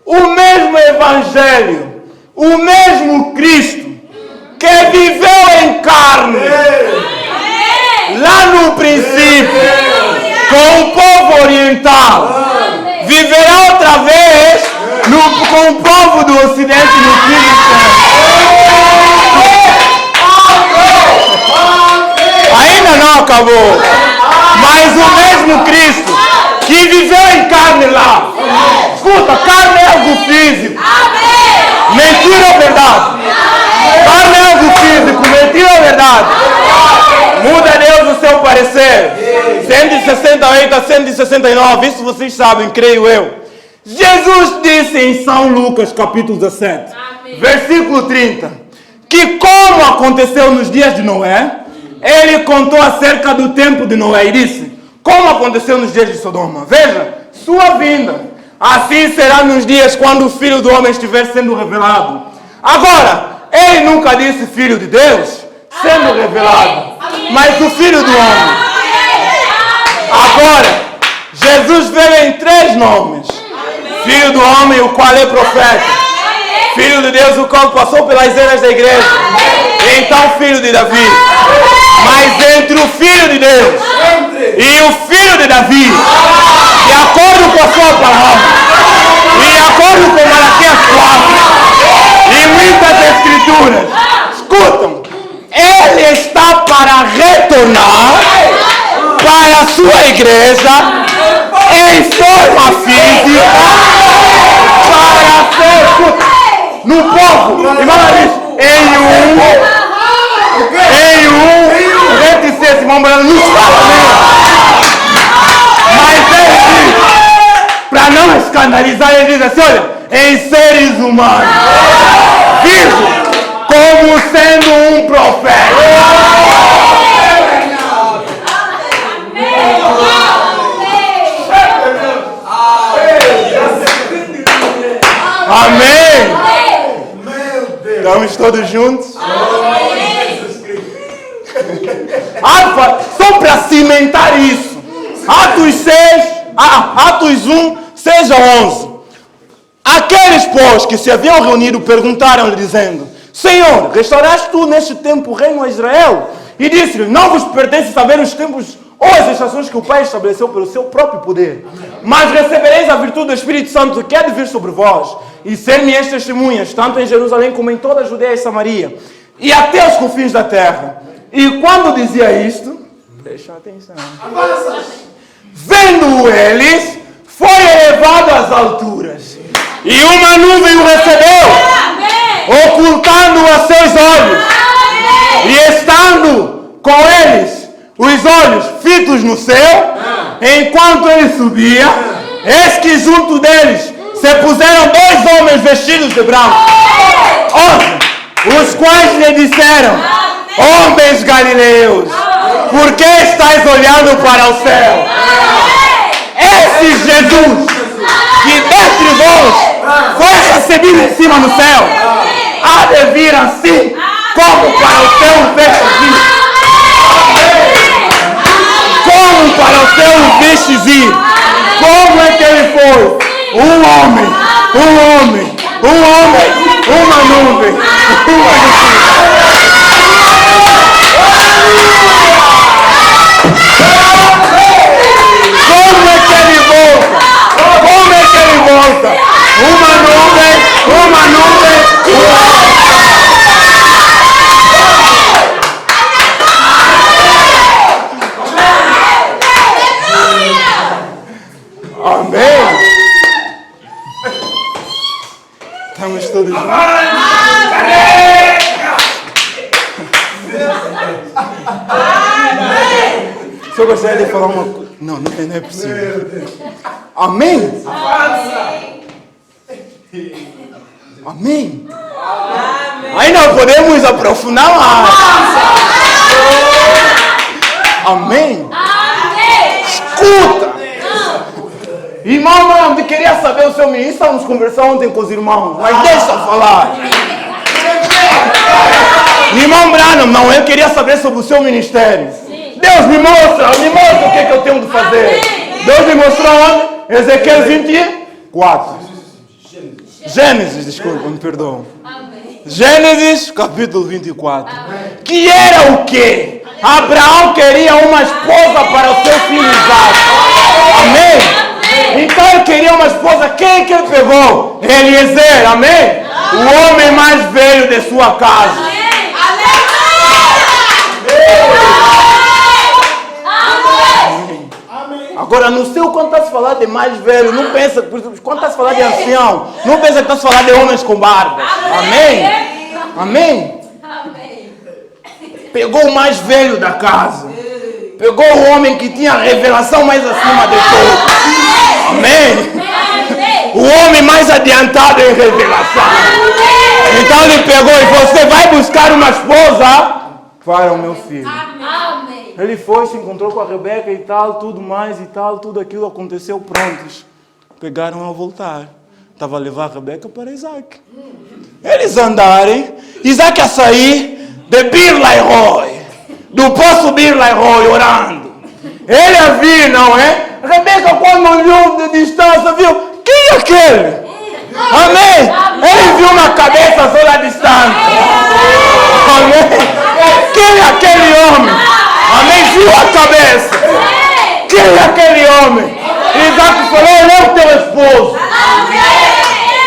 o mesmo Evangelho, o mesmo Cristo, que viveu em carne, lá no princípio, com o povo oriental, viverá outra vez com o povo do ocidente no fim do tempo. Ainda não acabou. Mas o mesmo Cristo que viveu em carne lá. Escuta, carne é algo físico. Mentira ou verdade? Carne é algo físico, mentira ou verdade? Muda Deus o seu parecer. 168 a 169, isso vocês sabem, creio eu. Jesus disse em São Lucas, capítulo 17, versículo 30, que como aconteceu nos dias de Noé, ele contou acerca do tempo de Noé e disse, como aconteceu nos dias de Sodoma, veja, sua vinda, assim será nos dias quando o Filho do Homem estiver sendo revelado. Agora, ele nunca disse Filho de Deus, sendo revelado, mas o Filho do Homem. Agora, Jesus veio em 3 nomes. Filho do Homem, o qual é profeta. Filho de Deus, o qual passou pelas eras da igreja. Então, Filho de Davi. Mas entre o Filho de Deus e o Filho de Davi, de acordo com a sua palavra, e de acordo com Malaquias 4, e muitas escrituras, escutam, ele está para retornar para a sua igreja em forma física para ser, escuta, no povo, irmão Larissa, reticência, irmão Brando, nos falamentos. Mas ele diz, para não escandalizar, ele diz assim, olha, em seres humanos, vivo como sendo um profeta. Amém. Estamos todos juntos? Só para cimentar isso. Atos 1, 6 a 11. Aqueles, pois, que se haviam reunido perguntaram-lhe, dizendo, Senhor, restauraste tu neste tempo o reino a Israel? E disse-lhe, não vos pertence saber os tempos ou as estações que o Pai estabeleceu pelo seu próprio poder. Mas recebereis a virtude do Espírito Santo que há de vir sobre vós, e ser-me-eis testemunhas, tanto em Jerusalém como em toda a Judeia e Samaria, e até os confins da terra. E quando dizia isto, deixa atenção, vendo eles, foi elevado às alturas, e uma nuvem o recebeu, ocultando-o a seus olhos, e estando com eles os olhos fitos no céu, enquanto ele subia, eis que junto deles se puseram 2 homens vestidos de branco, os quais lhe disseram, homens galileus, por que estáis olhando para o céu? Esse Jesus, que dentre vós foi recebido em cima no céu, há de vir assim, como para o céu vestes ir. Como para o céu vestes ir. Como é que ele foi? Um homem, uma nuvem, Como é que ele volta? Uma nuvem, Amém. Estamos todos juntos. Só gostaria de falar uma coisa. Não é possível. Amém? Amém? Aí nós podemos aprofundar mais. Amém? Escuta! Irmão, eu queria saber o seu ministério. Estávamos conversando ontem com os irmãos, mas deixa eu falar. Irmão Branham, não, eu queria saber sobre o seu ministério. Deus me mostra o que é que eu tenho de fazer. Deus me mostrou onde? Ezequiel 24. Gênesis, desculpa, me perdoam. Gênesis capítulo 24. Que era o quê? Abraão queria uma esposa para o seu filho Isaac. Amém? Então ele queria uma esposa. Quem que ele pegou? Eliezer, amém? O homem mais velho de sua casa. Agora, no seu, quando está se falar de mais velho, não pensa, quando está se falar de ancião, não pensa que está se falar de homens com barba. Amém? Amém? Pegou o mais velho da casa. Pegou o homem que tinha a revelação mais acima de todos. Amém? O homem mais adiantado em revelação. Então ele pegou e você vai buscar uma esposa para o meu filho. Ele foi, se encontrou com a Rebeca e tal, tudo mais e tal, tudo aquilo aconteceu, prontos. Pegaram a voltar. Estava a levar a Rebeca para Isaac. Eles andarem, Isaac a sair de Bir-Lahai-Roi, do poço Bir-Lahai-Roi, orando. Ele a vir, não é? Rebeca, quando olhou de distância, viu, quem é aquele? Amém? Ele viu uma cabeça só da distância. Amém? Quem é aquele homem? Amém? Viu a cabeça? Quem é aquele homem? Isaac falou, ele é o teu esposo.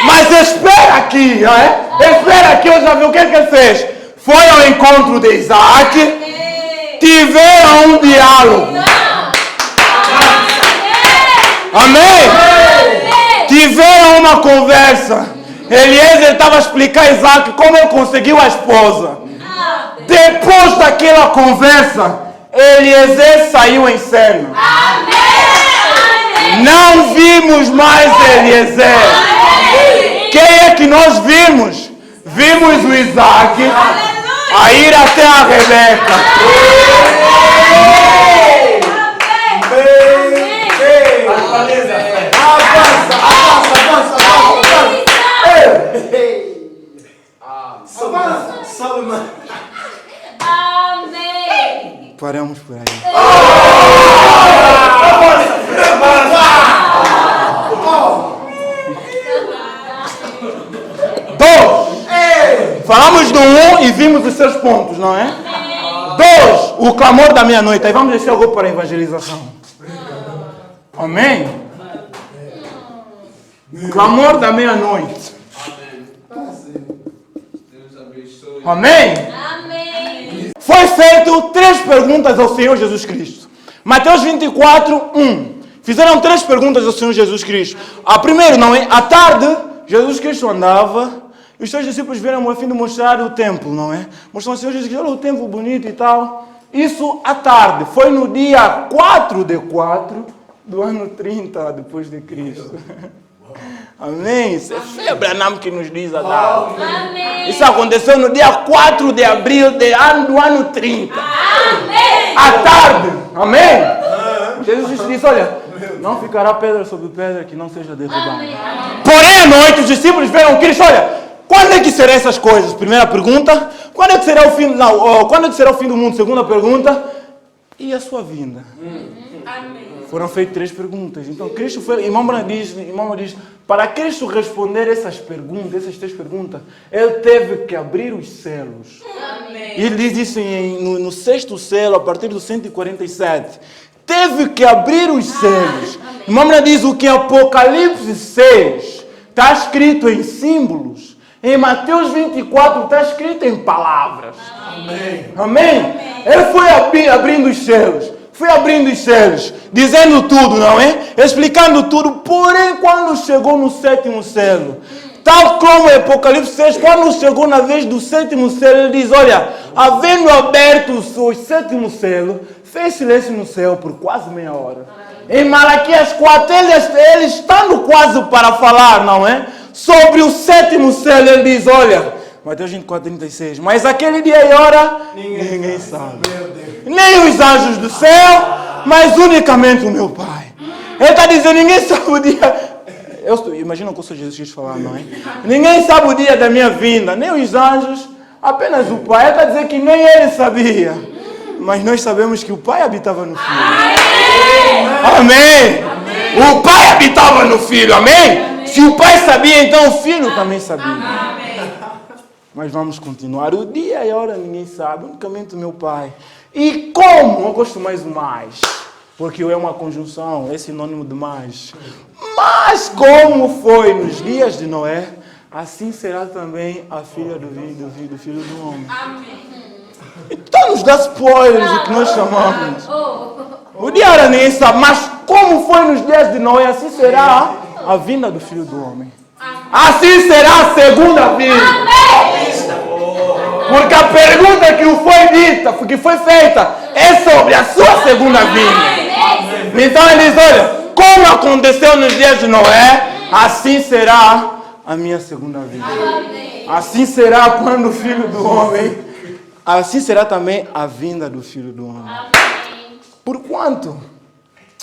Mas espera aqui, não é? Espera aqui, eu já vi o que ele fez. Foi ao encontro de Isaac, tiveram um diálogo. Amém? Tiveram uma conversa. Eliezer estava a explicar a Isaac como ele conseguiu a esposa. Depois daquela conversa, Eliezer saiu em cena. Não vimos mais Eliezer. Quem é que nós vimos? Vimos o Isaac a ir até a Rebeca. Paramos por aí. Falamos do 1 e vimos os seus pontos, não é? 2, o clamor da meia-noite. Aí vamos deixar algo para a evangelização. Amém? Clamor da meia-noite. Amém? Foi feito 3 perguntas ao Senhor Jesus Cristo. Mateus 24, 1. Fizeram 3 perguntas ao Senhor Jesus Cristo. A primeira, não é? À tarde, Jesus Cristo andava. E os seus discípulos vieram a fim de mostrar o templo, não é? Mostraram ao Senhor Jesus Cristo, olha o templo bonito e tal. Isso à tarde. Foi no dia 4 de 4 do ano 30 depois de Cristo. Amém? Isso é fé, Branham, que nos diz a data. Amém. Isso aconteceu no dia 4 de abril do ano 30. Amém. À tarde. Amém? Jesus disse, olha, não ficará pedra sobre pedra que não seja derrubada. Porém, à noite, os discípulos viram Cristo, olha, quando é que serão essas coisas? Primeira pergunta. Quando é que será o fim? Não, quando é que será o fim do mundo? Segunda pergunta. E a sua vinda? Amém. Foram feitas 3 perguntas. Então, Cristo foi. Irmão diz, para Cristo responder essas perguntas, essas 3 perguntas, ele teve que abrir os selos. Amém. E ele diz isso no 6º selo, a partir do 147. Teve que abrir os selos. Irmão diz o que em Apocalipse 6 está escrito em símbolos. Em Mateus 24 está escrito em palavras. Amém. Amém? Ele foi abrindo os selos. Foi abrindo os selos. Dizendo tudo, não é? Explicando tudo. Porém, quando chegou no 7º selo, Tal como em Apocalipse 6, quando chegou na vez do sétimo selo, ele diz, olha, havendo aberto o sétimo selo, fez silêncio no céu por quase meia hora. Em Malaquias 4, ele estando quase para falar, não é? Sobre o sétimo selo, ele diz, olha, Mateus 24:36, mas aquele dia e hora, ninguém sabe. Nem os anjos do céu, mas unicamente o meu Pai. Ele está dizendo, ninguém sabe o dia... Imagina que eu sou Jesus falando, não é? Ninguém sabe o dia da minha vinda, nem os anjos, apenas o Pai. Ele está dizendo que nem ele sabia. Mas nós sabemos que o Pai habitava no Filho. Amém. O Pai habitava no Filho, amém? Se o Pai sabia, então o Filho também sabia. Mas vamos continuar. O dia e a hora ninguém sabe, unicamente o meu Pai. E como? Eu gosto mais do mais. Porque é uma conjunção, é sinônimo de mais. Mas como foi nos dias de Noé, assim será também a filha do filho do homem. Então nos dá spoilers o que nós chamamos. O dia era ninguém sabe, mas como foi nos dias de Noé, assim será a vinda do Filho do Homem. Assim será a segunda vinda. Porque a pergunta que foi feita é sobre a sua segunda vinda. Então ele diz, olha, como aconteceu nos dias de Noé, assim será a minha segunda vinda. Assim será quando o Filho do Homem, assim será também a vinda do Filho do Homem. Porquanto,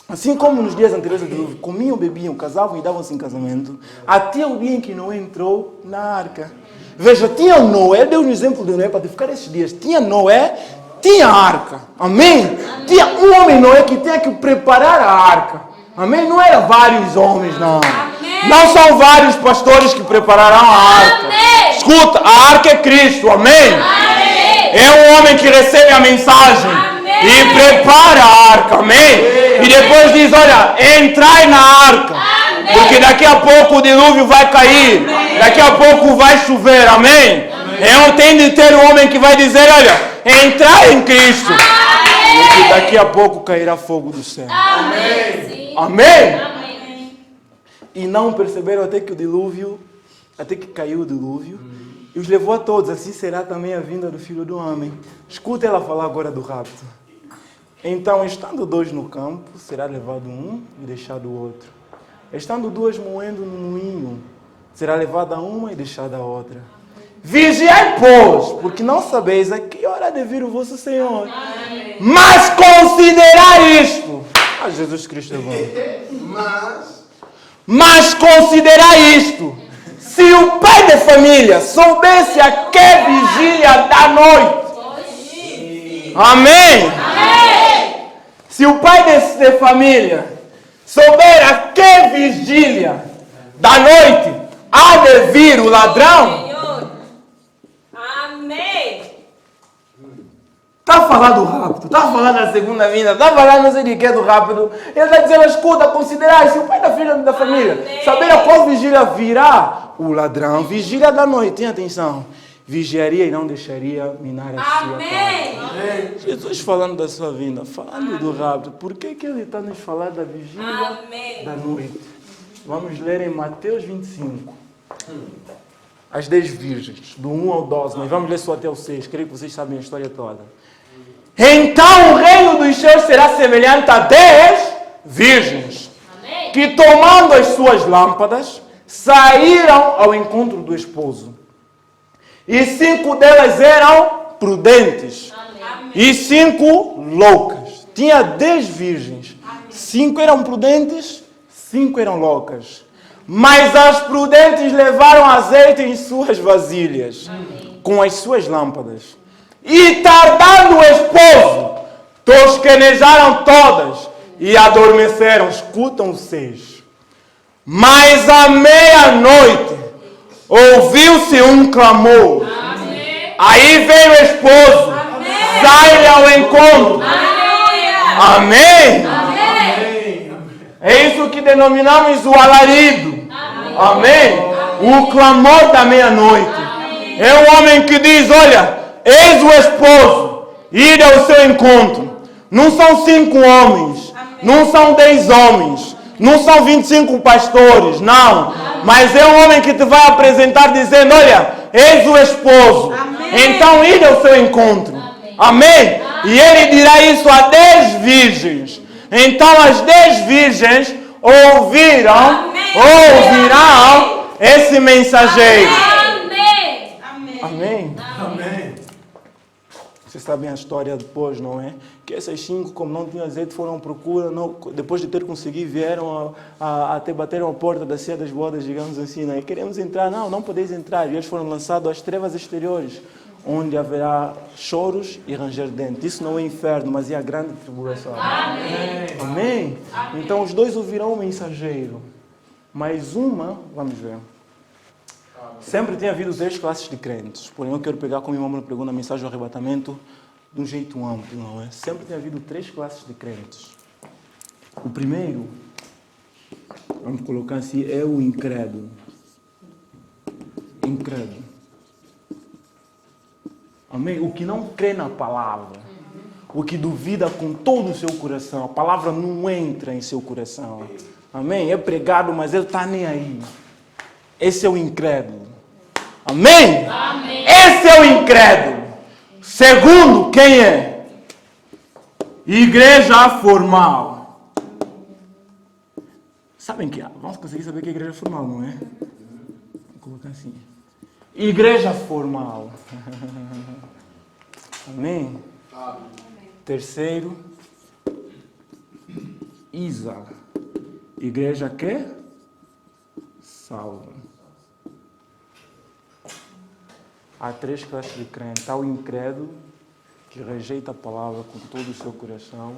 assim como nos dias anteriores do dilúvio, comiam, bebiam, casavam e davam-se em casamento, até o dia em que Noé entrou na arca. Veja, tinha Noé, deu um exemplo de Noé para ficar esses dias. Tinha Noé, tinha a arca. Amém? Tinha um homem Noé que tinha que preparar a arca. Amém? Não eram vários homens, não. Amém. Não são vários pastores que prepararão a arca. Amém. Escuta, a arca é Cristo. Amém? Amém. É um homem que recebe a mensagem. Amém. E prepara a arca. Amém? E depois diz, olha, entrai na arca. Amém. Porque daqui a pouco o dilúvio vai cair. Amém. Daqui a pouco vai chover. Amém? Eu tenho de ter um homem que vai dizer, olha, entrar em Cristo. Amém. Porque daqui a pouco cairá fogo do céu. Amém. Amém. Amém. E não perceberam até que caiu o dilúvio, e os levou a todos. Assim será também a vinda do Filho do Homem. Escuta ela falar agora do rapto. Então, estando dois no campo, será levado um e deixado o outro. Estando duas moendo no moinho, será levada uma e deixada a outra. Vigiai, pois, porque não sabeis a que hora de vir o vosso Senhor. Amém. Mas considerai isto. Jesus Cristo é bom. Mas considerai isto. Se o pai de família soubesse a que vigília da noite. Amém. Amém. Se o pai de família souber a que vigília da noite há de vir o ladrão. Está falando do rápido, está falando da segunda vinda, está falando não sei de que do rápido. Ele está dizendo, escuta, considerai, se o pai da filha da família saber a qual vigília virá o ladrão, vigília da noite, tenha atenção, vigiaria e não deixaria minar a sua casa. Jesus falando da sua vinda, falando do rápido, por que ele está nos falando da vigília da noite? Vamos ler em Mateus 25. As 10 virgens, do 1 ao 12, mas vamos ler só até o 6, creio que vocês sabem a história toda. Então o reino dos céus será semelhante a 10 virgens, amém, que tomando as suas lâmpadas, saíram ao encontro do esposo. E 5 delas eram prudentes, amém, e 5 loucas. Tinha 10 virgens, 5 eram prudentes, 5 eram loucas. Mas as prudentes levaram azeite em suas vasilhas, amém, com as suas lâmpadas. E tardando o esposo, tosquenejaram todas e adormeceram. Escutam o 6. Mas à meia-noite ouviu-se um clamor. Amém. Aí veio o esposo, sai-lhe ao encontro. Amém. Amém. É isso que denominamos o alarido. Amém. O clamor da meia-noite. É um homem que diz, olha, eis o esposo, ide ao seu encontro. Não são 5 homens, amém, não são 10 homens, Não são 25 pastores, não. Mas é um homem que te vai apresentar dizendo, olha, és o esposo. Amém. Então ide ao seu encontro. Amém. E ele dirá isso a 10 virgens. Então as 10 virgens ouvirão esse mensageiro. Amém. Vocês sabem a história depois, não é? Que essas 5, como não tinham azeite, foram à procura, não, depois de ter conseguido, vieram até bateram a porta da ceia das bodas, digamos assim, né? E queremos entrar, não podeis entrar. E eles foram lançados às trevas exteriores, onde haverá choros e ranger de dentes. Isso não é inferno, mas é a grande tribulação. Amém. Então os 2 ouvirão o mensageiro. Mais uma, vamos ver. Sempre tem havido 3 classes de crentes. Porém, eu quero pegar, como o irmão me pregou na mensagem do arrebatamento, de um jeito amplo, não é? Sempre tem havido 3 classes de crentes. O primeiro, vamos colocar assim, é o incrédulo. Incrédulo. Amém? O que não crê na palavra. O que duvida com todo o seu coração. A palavra não entra em seu coração. Amém? É pregado, mas ele está nem aí. Esse é o incrédulo. Amém? Amém? Esse é o incrédulo. Segundo, quem é? Igreja formal. Sabem que vamos conseguir saber que é igreja formal, não é? Vou colocar assim. Igreja formal. Amém? Amém? Terceiro, Isa. Igreja que? Salva. Há 3 classes de crente. Há o incrédulo, que rejeita a palavra com todo o seu coração.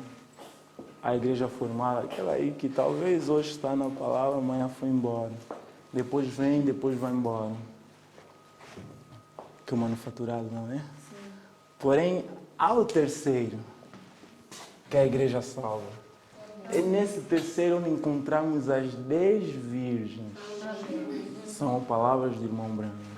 Há a igreja formada, aquela aí que talvez hoje está na palavra, amanhã foi embora. Depois vem, depois vai embora. Que é o manufaturado, não é? Sim. Porém, há o terceiro, que é a igreja salva. É nesse terceiro onde encontramos as 10 virgens. São palavras do irmão Branco.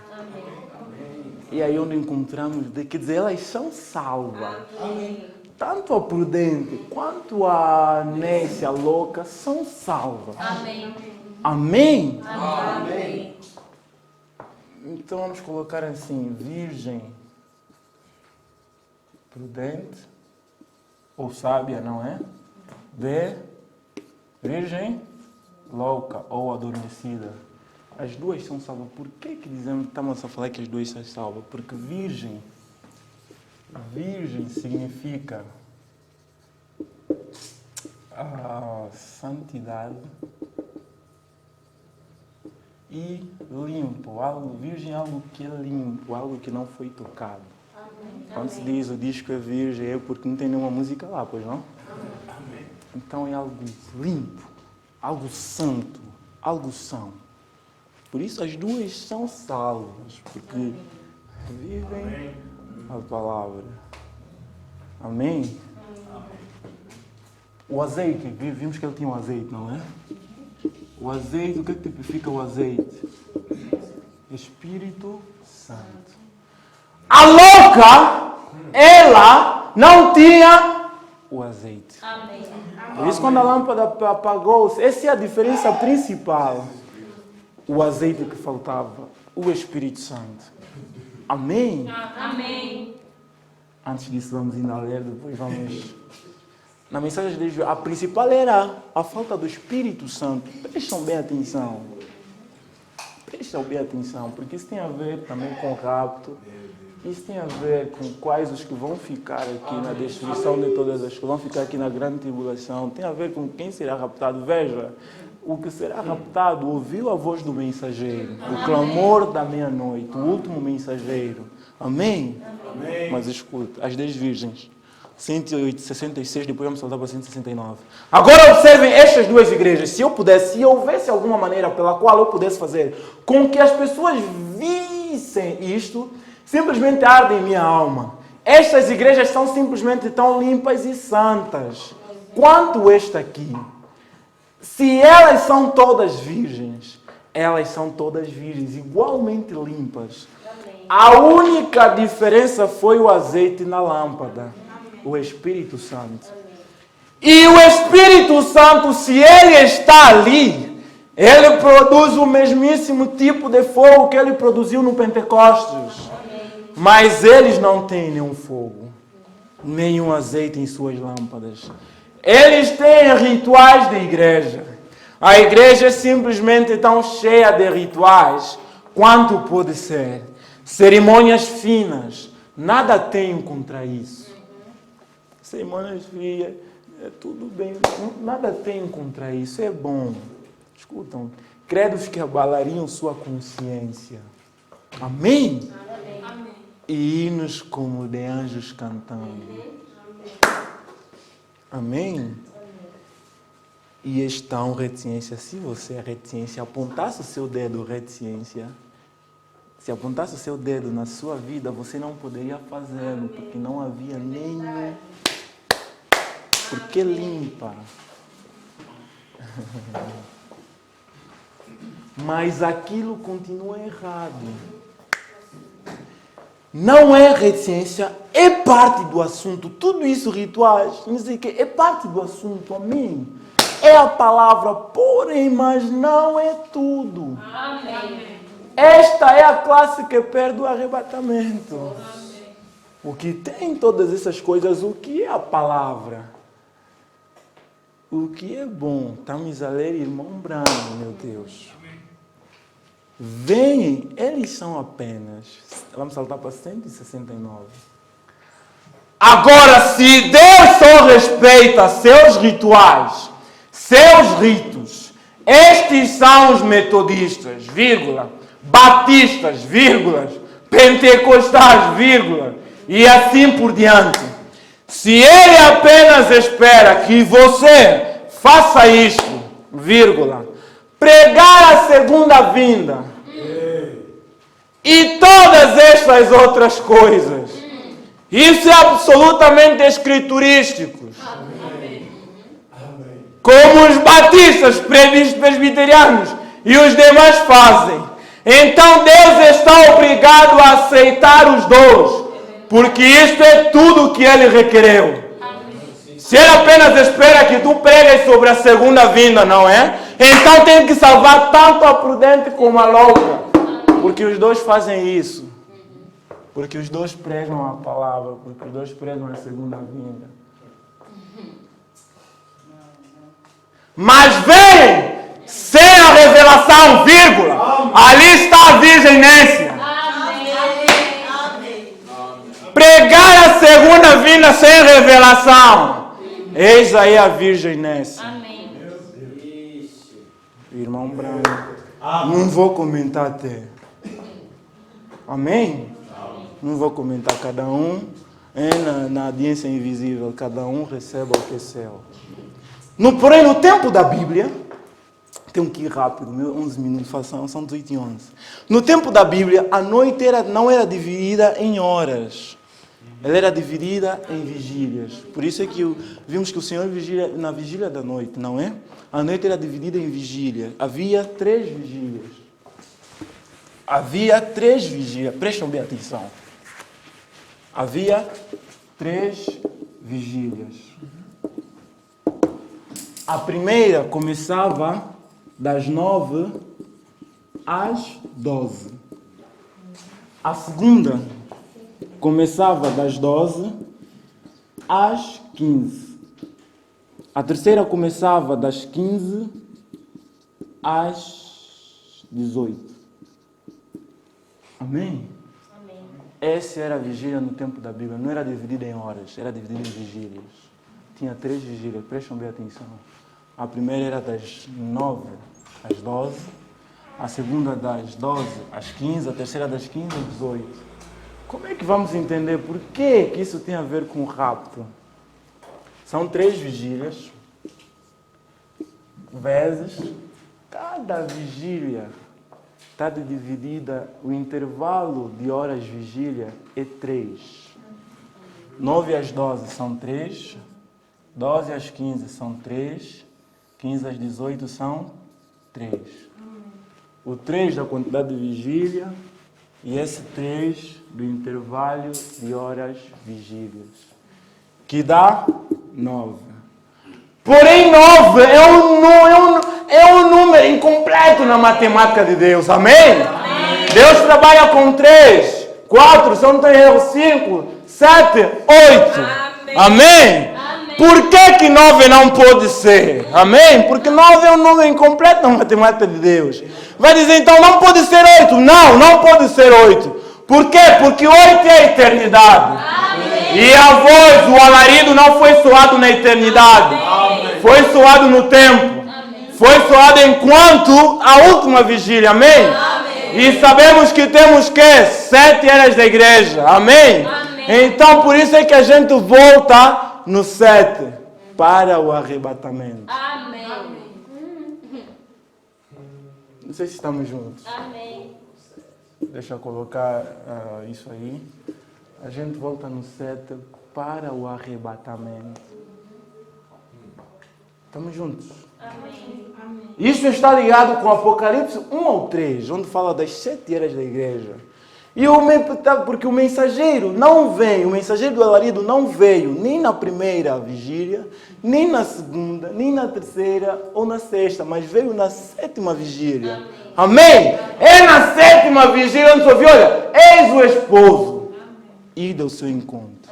E aí onde encontramos, quer dizer, elas são salvas. Amém. Tanto a prudente quanto a nécia, louca, são salvas. Amém. Amém? Amém. Então vamos colocar assim, virgem, prudente, ou sábia, não é? Virgem, louca ou adormecida. As 2 são salvas. Por que estamos a falar que as 2 são salvas? Porque virgem significa a santidade e limpo. Virgem é algo que é limpo, algo que não foi tocado. Amém. Quando se diz o disco é virgem, é porque não tem nenhuma música lá, pois não? Amém. Então é algo limpo, algo santo, algo são. Por isso as 2 são salvas, porque vivem a palavra. Amém? O azeite, vimos que ele tinha um azeite, não é? O azeite, o que tipifica o azeite? Espírito Santo. A louca, ela não tinha o azeite. Amém. Por isso quando a lâmpada apagou-se, essa é a diferença principal. O azeite que faltava, o Espírito Santo. Amém? Amém. Antes disso, vamos ainda ler, depois vamos... Na mensagem de Deus, a principal era a falta do Espírito Santo. Prestam bem atenção. Prestam bem atenção, porque isso tem a ver também com o rapto. Isso tem a ver com quais os que vão ficar aqui na destruição de todas as que vão ficar aqui na grande tribulação. Tem a ver com quem será raptado. Veja, o que será raptado ouviu a voz do mensageiro, o clamor da meia-noite, o último mensageiro. Amém? Amém? Mas escuta, as 10 virgens, 166, depois vamos saltar para 169. Agora observem estas 2 igrejas. Se houvesse alguma maneira pela qual eu pudesse fazer com que as pessoas vissem isto, simplesmente arde em minha alma. Estas igrejas são simplesmente tão limpas e santas quanto esta aqui. Se elas são todas virgens, elas são todas virgens, igualmente limpas. Amém. A única diferença foi o azeite na lâmpada, o Espírito Santo. Amém. E o Espírito Santo, se ele está ali, ele produz o mesmíssimo tipo de fogo que ele produziu no Pentecostes. Mas eles não têm nenhum fogo, nenhum azeite em suas lâmpadas. Eles têm rituais de igreja. A igreja é simplesmente tão cheia de rituais quanto pode ser. Cerimônias finas. Nada tenho contra isso. Cerimônias frias, é tudo bem. Nada tenho contra isso. É bom. Escutam. Credos que abalariam sua consciência. Amém? Amém. E hinos como de anjos cantando. Amém? E estão reticência. Se você é reticência, apontasse o seu dedo reticência. Se apontasse o seu dedo na sua vida, você não poderia fazê-lo, porque não havia nenhum. Porque limpa. Mas aquilo continua errado. Não é reticência, é parte do assunto. Tudo isso, rituais, não sei o que, é parte do assunto, amém? É a palavra, porém, mas não é tudo. Amém. Esta é a classe que perde o arrebatamento. Amém. O que tem todas essas coisas, o que é a palavra? O que é bom? Estamos a ler Irmão Branco, meu Deus. Vêm, eles são apenas. Vamos saltar para 169. Agora, se Deus só respeita seus rituais, seus ritos, estes são os metodistas, vírgula, batistas, vírgula, pentecostais, vírgula, e assim por diante. Se Ele apenas espera que você faça isto, vírgula, pregar a segunda vinda e todas estas outras coisas, isso é absolutamente escriturístico. Como os batistas, presbiterianos e os demais fazem. Então Deus está obrigado a aceitar os dois, porque isto é tudo o que Ele requereu. Se Ele apenas espera que tu pregues sobre a segunda vinda, não é? Então tem que salvar tanto a prudente como a louca, porque os dois fazem isso. Porque os dois pregam a palavra, porque os dois pregam a segunda vinda. Mas vem sem a revelação, vírgula. Ali está a virginência. Pregar a segunda vinda sem revelação. Eis aí a virginência. Irmão Branco. Não vou comentar até. Amém? Não vou comentar, cada um na audiência invisível, cada um receba o que é seu. Porém, no tempo da Bíblia, tenho que ir rápido, 11 minutos, são 18 e 11. No tempo da Bíblia, a noite não era dividida em horas, ela era dividida em vigílias. Por isso é que vimos que o Senhor vigia na vigília da noite, não é? A noite era dividida em vigílias, havia 3 vigílias. Havia 3 vigílias, prestam bem atenção. Havia 3 vigílias. A primeira começava das 9 às 12. A segunda começava das 12 às 15. A terceira começava das 15 às 18. Amém? Essa era a vigília no tempo da Bíblia. Não era dividida em horas, era dividida em vigílias. Tinha 3 vigílias, prestam bem atenção. A primeira era das 9 às 12. A segunda das 12 às 15. A terceira das 15 às 18. Como é que vamos entender por que isso tem a ver com o rapto? São 3 vigílias. Vezes. Cada vigília está dividida, o intervalo de horas de vigília é 3. 9 às 12 são 3, 12 às 15 são 3, 15 às 18 são 3. O 3 da quantidade de vigília e esse 3 do intervalo de horas vigílias, que dá 9. Porém, 9 é um número incompleto na matemática de Deus. Amém? Deus trabalha com 3, 4, se eu não tenho erro, 5, 7, 8. Amém? Por que 9 não pode ser? Amém? Porque 9 é um número incompleto na matemática de Deus. Vai dizer, então não pode ser 8. Não pode ser 8. Por quê? Porque 8 é a eternidade. E a voz, o alarido não foi soado na eternidade. Foi soado no tempo. Foi soado enquanto a última vigília. Amém? E sabemos que temos 7 eras da igreja. Amém? Então por isso é que a gente volta no 7 para o arrebatamento. Amém. Não sei se estamos juntos. Amém. Deixa eu colocar isso aí. A gente volta no 7 para o arrebatamento. Estamos juntos. Amém. Isso está ligado com Apocalipse 1 ao 3, onde fala das 7 eras da igreja. Porque o mensageiro não veio, o mensageiro do alarido não veio nem na primeira vigília, nem na segunda, nem na terceira ou na sexta, mas veio na 7ª vigília. Amém? É na 7ª vigília onde se ouviu, olha, eis o esposo. Ide ao seu encontro.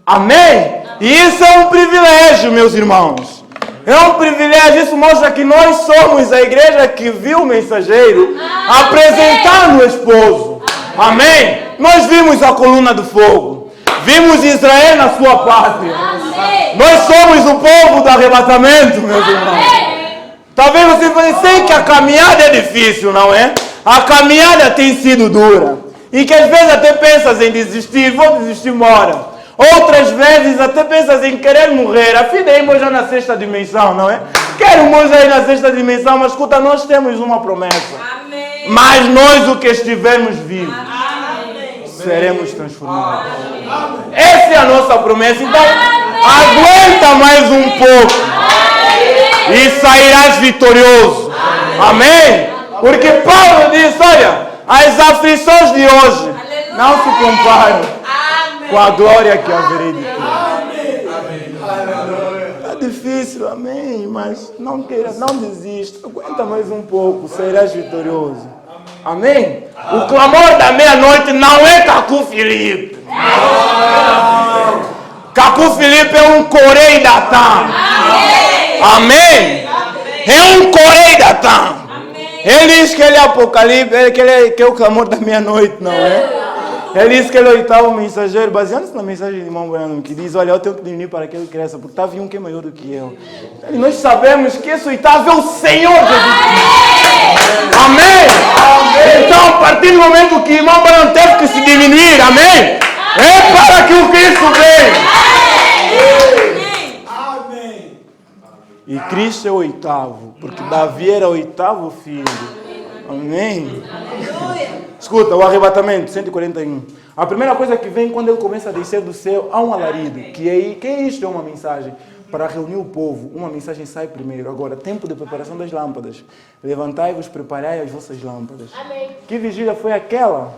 Amém? E isso é um privilégio, meus irmãos. É um privilégio, isso mostra que nós somos a igreja que viu o mensageiro apresentando o esposo. Amém? Nós vimos a coluna do fogo. Vimos Israel na sua pátria. Nós somos o povo do arrebatamento, meus irmãos. Talvez você pense que a caminhada é difícil, não é? A caminhada tem sido dura. E que às vezes até pensas em desistir, vou desistir uma hora. Outras vezes até pensas em querer morrer. A vida é já na 6ª dimensão, não é? Quero morrer na 6ª dimensão, mas escuta, nós temos uma promessa. Amém. Mas nós, o que estivermos vivos, Amém. seremos transformados. Essa é a nossa promessa. Então, aguenta mais um pouco e sairás vitorioso. Amém? Porque Paulo diz, olha, as aflições de hoje não se comparam com a glória que haverei de ter. É difícil, amém, mas não queira, não desista. Aguenta mais um pouco, serás vitorioso. Amém? O clamor da meia-noite não é Cacu Filipe. Cacu Filipe é um Corei Datã. Amém? É um Corei Datã. Ele diz que ele é Apocalipse, que é o clamor da meia-noite, não é? Ele disse que ele é o 8º mensageiro, baseando-se na mensagem de irmão Branham, que diz, olha, eu tenho que diminuir para que ele cresça, porque está vindo um que é maior do que eu. E nós sabemos que esse 8º é o Senhor Jesus Cristo. Amém? Então, a partir do momento que o irmão Branham teve que se diminuir, amém? É para que o Cristo venha. E Cristo é o 8º, porque Davi era o 8º filho. Amém? Escuta, o arrebatamento, 141. A primeira coisa que vem quando ele começa a descer do céu, há um alarido. Que é isto? É uma mensagem para reunir o povo. Uma mensagem sai primeiro. Agora, tempo de preparação das lâmpadas. Levantai-vos, preparai as vossas lâmpadas. Amém. Que vigília foi aquela?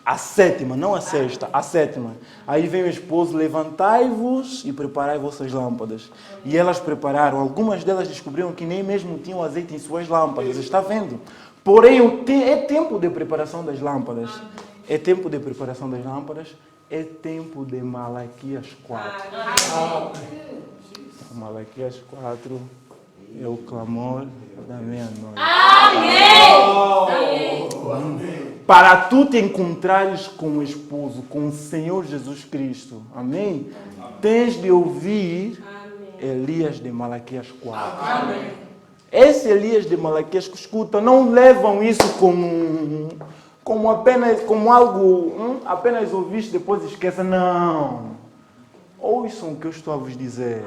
A 7ª, não a 6ª, a 7ª. Aí vem o esposo, levantai-vos e preparai vossas lâmpadas. E elas prepararam. Algumas delas descobriram que nem mesmo tinham azeite em suas lâmpadas. Está vendo? Porém, é tempo de preparação das lâmpadas. É tempo de preparação das lâmpadas. É tempo de Malaquias 4. Malaquias 4 é o clamor da meia-noite. Para tu te encontrares com o esposo, com o Senhor Jesus Cristo. Amém? Tens de ouvir Elias de Malaquias 4. Amém. Esse Elias de Malaquias que escuta, não levam isso como algo, apenas ouviste, depois esqueça. Não. Ouçam o que eu estou a vos dizer.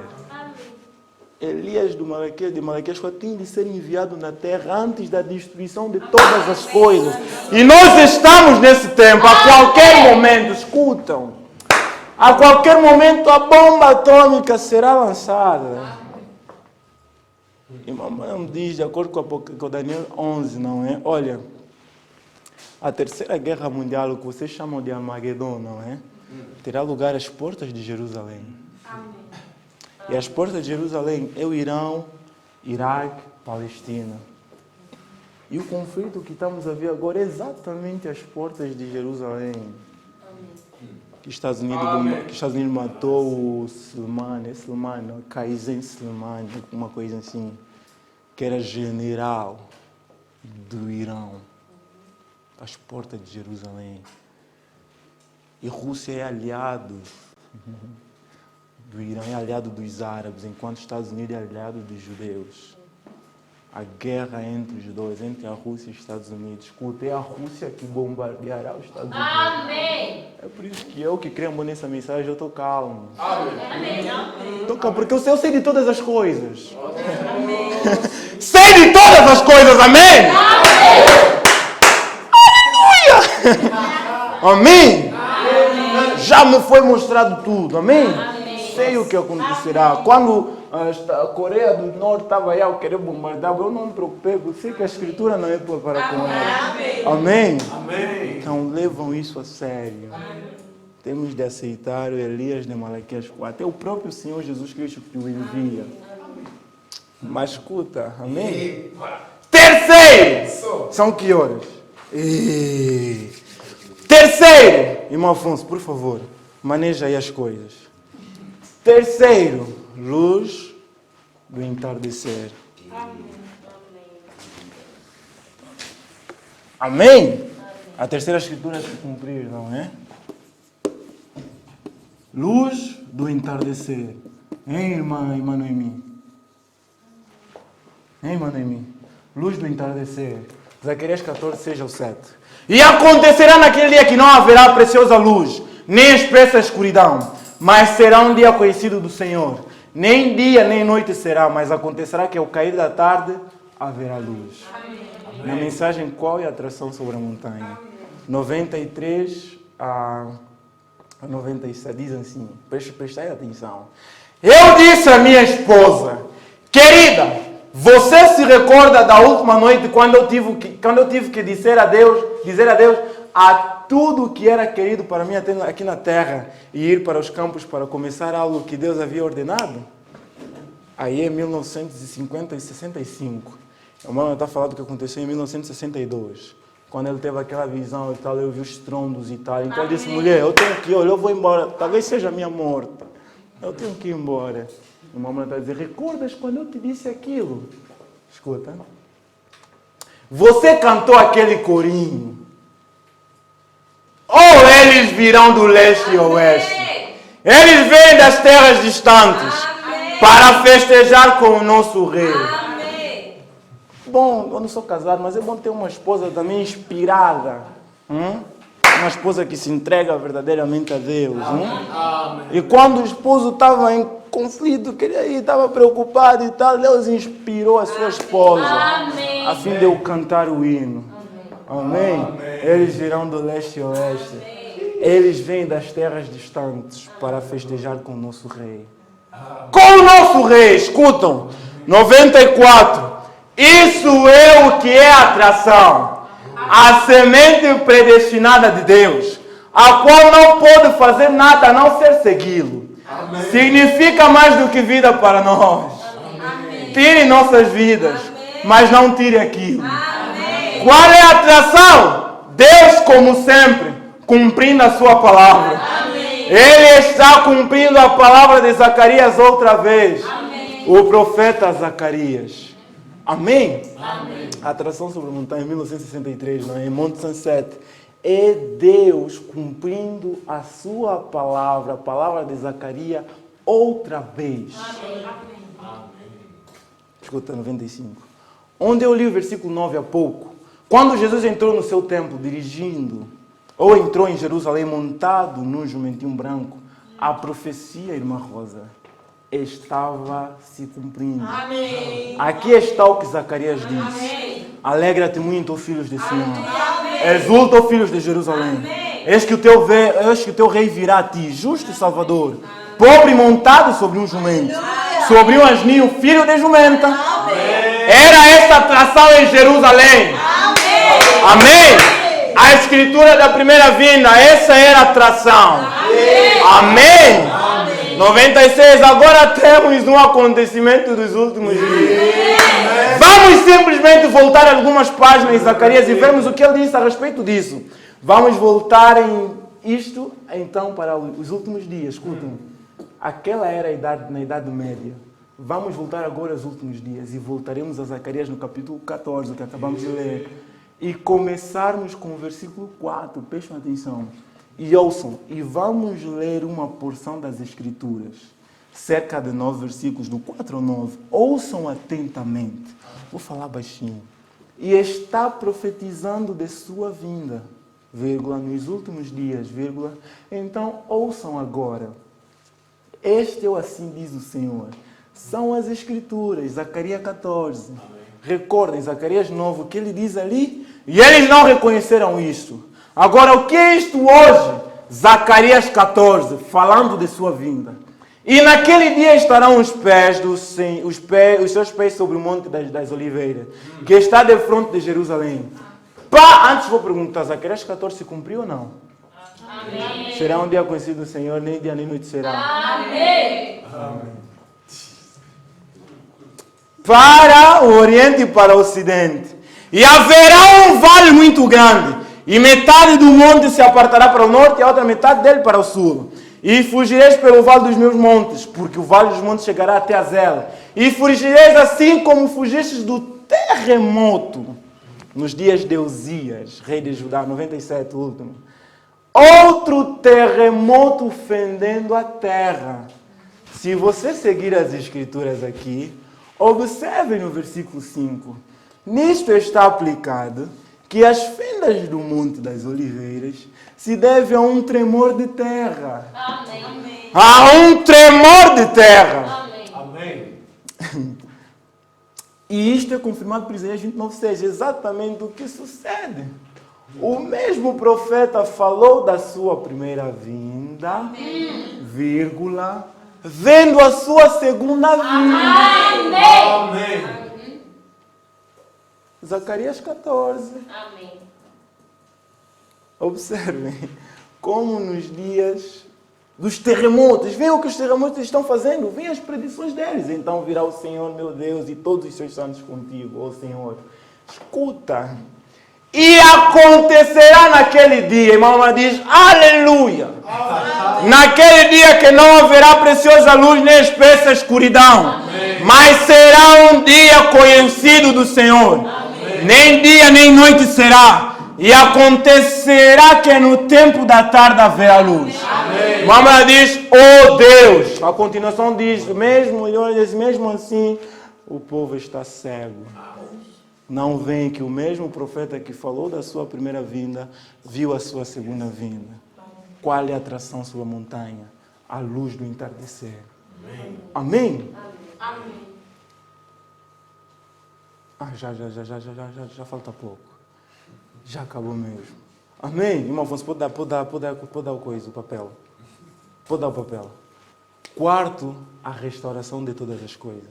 Elias de Malaquias 4 tem de ser enviado na terra antes da destruição de todas as coisas. E nós estamos nesse tempo, a qualquer momento, escutam, a qualquer momento a bomba atômica será lançada. E mamãe diz, de acordo com Daniel 11, não é? Olha, a terceira guerra mundial, o que vocês chamam de Armagedon, não é? Terá lugar às portas de Jerusalém. E as portas de Jerusalém é o Irão, Iraque, Palestina. E o conflito que estamos a ver agora é exatamente as portas de Jerusalém. Que os Estados Unidos matou o Soleimani, Qasem Soleimani, uma coisa assim, que era general do Irão. As portas de Jerusalém. E Rússia é aliado do Irã, é aliado dos árabes, enquanto os Estados Unidos é aliado dos judeus. A guerra entre os dois, entre a Rússia e os Estados Unidos. Escuta, é a Rússia que bombardeará os Estados Unidos. Amém. É por isso que eu que creio nessa mensagem, eu estou calmo. Amém. Estou calmo, porque eu sei de todas as coisas. Amém. Sei de todas as coisas, amém? Aleluia! Amém? Já me foi mostrado tudo, amém? Sei o que acontecerá. Quando a Coreia do Norte estava aí a querer bombardear, eu não me preocupei, porque sei que a escritura não é para com ela. Amém? Amém? Então levam isso a sério. Temos de aceitar o Elias de Malaquias 4. É o próprio Senhor Jesus Cristo que o envia. Mas escuta, amém? Terceiro! São que horas? Terceiro! Irmão Afonso, por favor, maneja aí as coisas. Terceiro, luz do entardecer. Amém? A terceira escritura é se cumprir, não é? Luz do entardecer. Hein, irmã Noemi? Hein, Noemi? Luz do entardecer. Zacarias 14, 6 ao 7. E acontecerá naquele dia que não haverá preciosa luz, nem espessa escuridão, mas será um dia conhecido do Senhor. Nem dia nem noite será, mas acontecerá que ao cair da tarde haverá luz. Amém. Na mensagem, qual é a atração sobre a montanha? 93 a 97 diz assim, prestai atenção. Eu disse à minha esposa, querida, você se recorda da última noite quando eu tive que dizer a Deus a tudo que era querido para mim aqui na terra e ir para os campos para começar algo que Deus havia ordenado? Aí em 1950 e 65. O irmão está falando do que aconteceu em 1962. Quando ele teve aquela visão e tal, eu vi os estrondos e tal. Então ele disse, mulher, eu tenho que ir, eu vou embora. Talvez seja a minha morte. Eu tenho que ir embora. O irmão está a dizer, recordas quando eu te disse aquilo? Escuta. Você cantou aquele corinho. Ou eles virão do leste e oeste. Eles vêm das terras distantes. Amém. Para festejar com o nosso rei. Amém. Bom, eu não sou casado, mas é bom ter uma esposa também inspirada. Uma esposa que se entrega verdadeiramente a Deus. Amém. E quando o esposo estava em conflito, queria ir, estava preocupado e tal, Deus inspirou a sua esposa. Amém. A fim de eu cantar o hino. Amém. Amém. Eles virão do leste e oeste. Amém. Eles vêm das terras distantes para festejar com o nosso rei. Com o nosso rei, escutam. 94. Isso é o que é atração. A semente predestinada de Deus, a qual não pode fazer nada a não ser segui-lo. Significa mais do que vida para nós. Amém. Tire nossas vidas, amém, mas não tire aquilo. Amém. Qual é a atração? Deus, como sempre, cumprindo a sua palavra. Amém. Ele está cumprindo a palavra de Zacarias outra vez. Amém. O profeta Zacarias. Amém? Amém. A atração sobre a montanha em 1963, não é? Em Monte Sunset. É Deus cumprindo a sua palavra, a palavra de Zacarias, outra vez. Amém. Escuta, 95. Onde eu li o versículo 9 há pouco. Quando Jesus entrou no seu templo dirigindo, ou entrou em Jerusalém montado num jumentinho branco, a profecia, irmã Rosa, estava se cumprindo. Amém. Aqui está o que Zacarias disse. Alegra-te muito, filhos de Sião. Exulta, filhos de Jerusalém. Eis que o teu rei virá a ti, justo e salvador, pobre montado sobre um jumento, sobre um asninho, filho de jumenta. Era esta atração em Jerusalém. Amém. A escritura da primeira vinda, essa era a atração. Amém. 96, agora temos um acontecimento dos últimos dias. Vamos simplesmente voltar algumas páginas em Zacarias e vermos o que ele disse a respeito disso. Vamos voltar em isto, então, para os últimos dias. Escutem, aquela era na Idade Média. Vamos voltar agora aos últimos dias e voltaremos a Zacarias no capítulo 14, que acabamos de ler. E começarmos com o versículo 4, prestem atenção. E ouçam, e vamos ler uma porção das Escrituras, cerca de 9 versículos, do 4 ao 9. Ouçam atentamente, vou falar baixinho. E está profetizando de sua vinda, vírgula, nos últimos dias, vírgula. Então ouçam agora. Este é o assim diz o Senhor. São as Escrituras, Zacarias 14. Amém. Recordem, Zacarias 9, o que ele diz ali, e eles não reconheceram isto. Agora, o que é isto hoje? Zacarias 14, falando de sua vinda. E naquele dia estarão os seus pés sobre o Monte das Oliveiras, que está de frente de Jerusalém. Antes vou perguntar, Zacarias 14 se cumpriu ou não? Amém. Será um dia conhecido do Senhor, nem dia nem noite será. Amém. Amém. Para o Oriente e para o Ocidente. E haverá um vale muito grande. E metade do monte se apartará para o norte e a outra metade dele para o sul. E fugireis pelo vale dos meus montes, porque o vale dos montes chegará até Azela. E fugireis assim como fugistes do terremoto nos dias de Uzias, rei de Judá, 97, o último. Outro terremoto fendendo a terra. Se você seguir as Escrituras aqui, observe no versículo 5. Nisto está aplicado que as fendas do Monte das Oliveiras se devem a um tremor de terra. Amém. A um tremor de terra. Amém. E isto é confirmado por Isaías 29:6, exatamente o que sucede. O mesmo profeta falou da sua primeira vinda, vírgula, vendo a sua segunda vinda. Amém. Zacarias 14. Amém. Observem como nos dias dos terremotos, veem o que os terremotos estão fazendo, veem as predições deles. Então virá o Senhor, meu Deus, e todos os seus santos contigo, ó Senhor. Escuta. E acontecerá naquele dia, irmão, diz, aleluia. Naquele dia que não haverá preciosa luz nem espessa escuridão. Amém. Mas será um dia conhecido do Senhor. Amém. Nem dia nem noite será. E acontecerá que no tempo da tarde haverá luz. Amém. Mamãe diz, oh Deus. A continuação diz, mesmo assim, o povo está cego. Não veem que o mesmo profeta que falou da sua primeira vinda, viu a sua segunda vinda. Qual é a atração sobre a montanha? A luz do entardecer. Amém? Amém? Amém. Já falta pouco. Já acabou mesmo. Amém? Irmão Afonso, pode dar o coisa, o papel. Pode dar o papel. Quarto, a restauração de todas as coisas.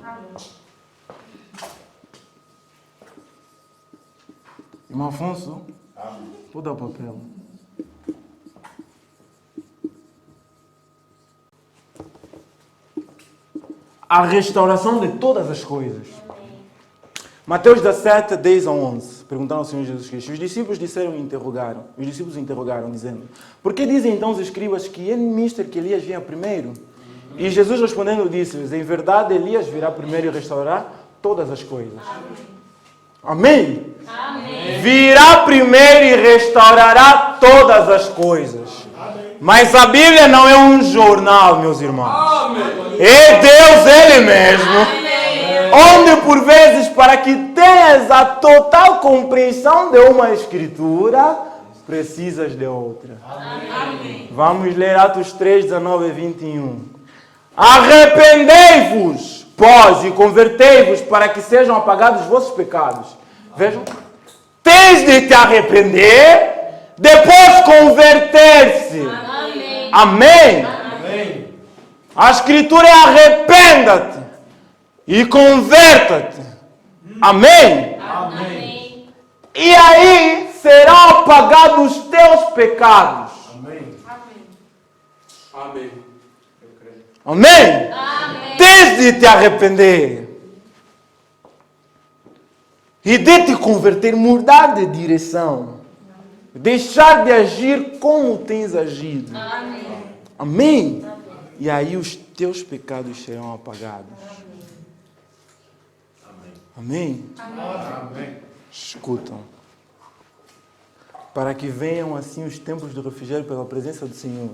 Amém. Irmão Afonso, pode dar o papel. A restauração de todas as coisas. Mateus 17, 10 a 11. Perguntaram ao Senhor Jesus Cristo. Os discípulos interrogaram, dizendo, por que dizem então os escribas que é mister que Elias venha primeiro? E Jesus respondendo disse-lhes, em verdade Elias virá primeiro e restaurará todas as coisas. Amém? Amém. Virá primeiro e restaurará todas as coisas. Amém. Mas a Bíblia não é um jornal, meus irmãos. Amém. É Deus Ele mesmo. Amém. Onde por vezes, para que tenhas a total compreensão de uma escritura, precisas de outra. Amém. Vamos ler Atos 3, 19 e 21. Arrependei-vos, pois, e convertei-vos para que sejam apagados os vossos pecados. Vejam, tens de te arrepender, depois converter-se. Amém. Amém. Amém. A Escritura é arrependa-te e converta-te. Amém. Amém. E aí serão apagados os teus pecados. Amém. Amém. Amém? Tens de te arrepender. E de te converter, mudar de direção. Deixar de agir como tens agido. Amém? E aí os teus pecados serão apagados. Amém? Escutam. Para que venham assim os tempos do refrigério pela presença do Senhor.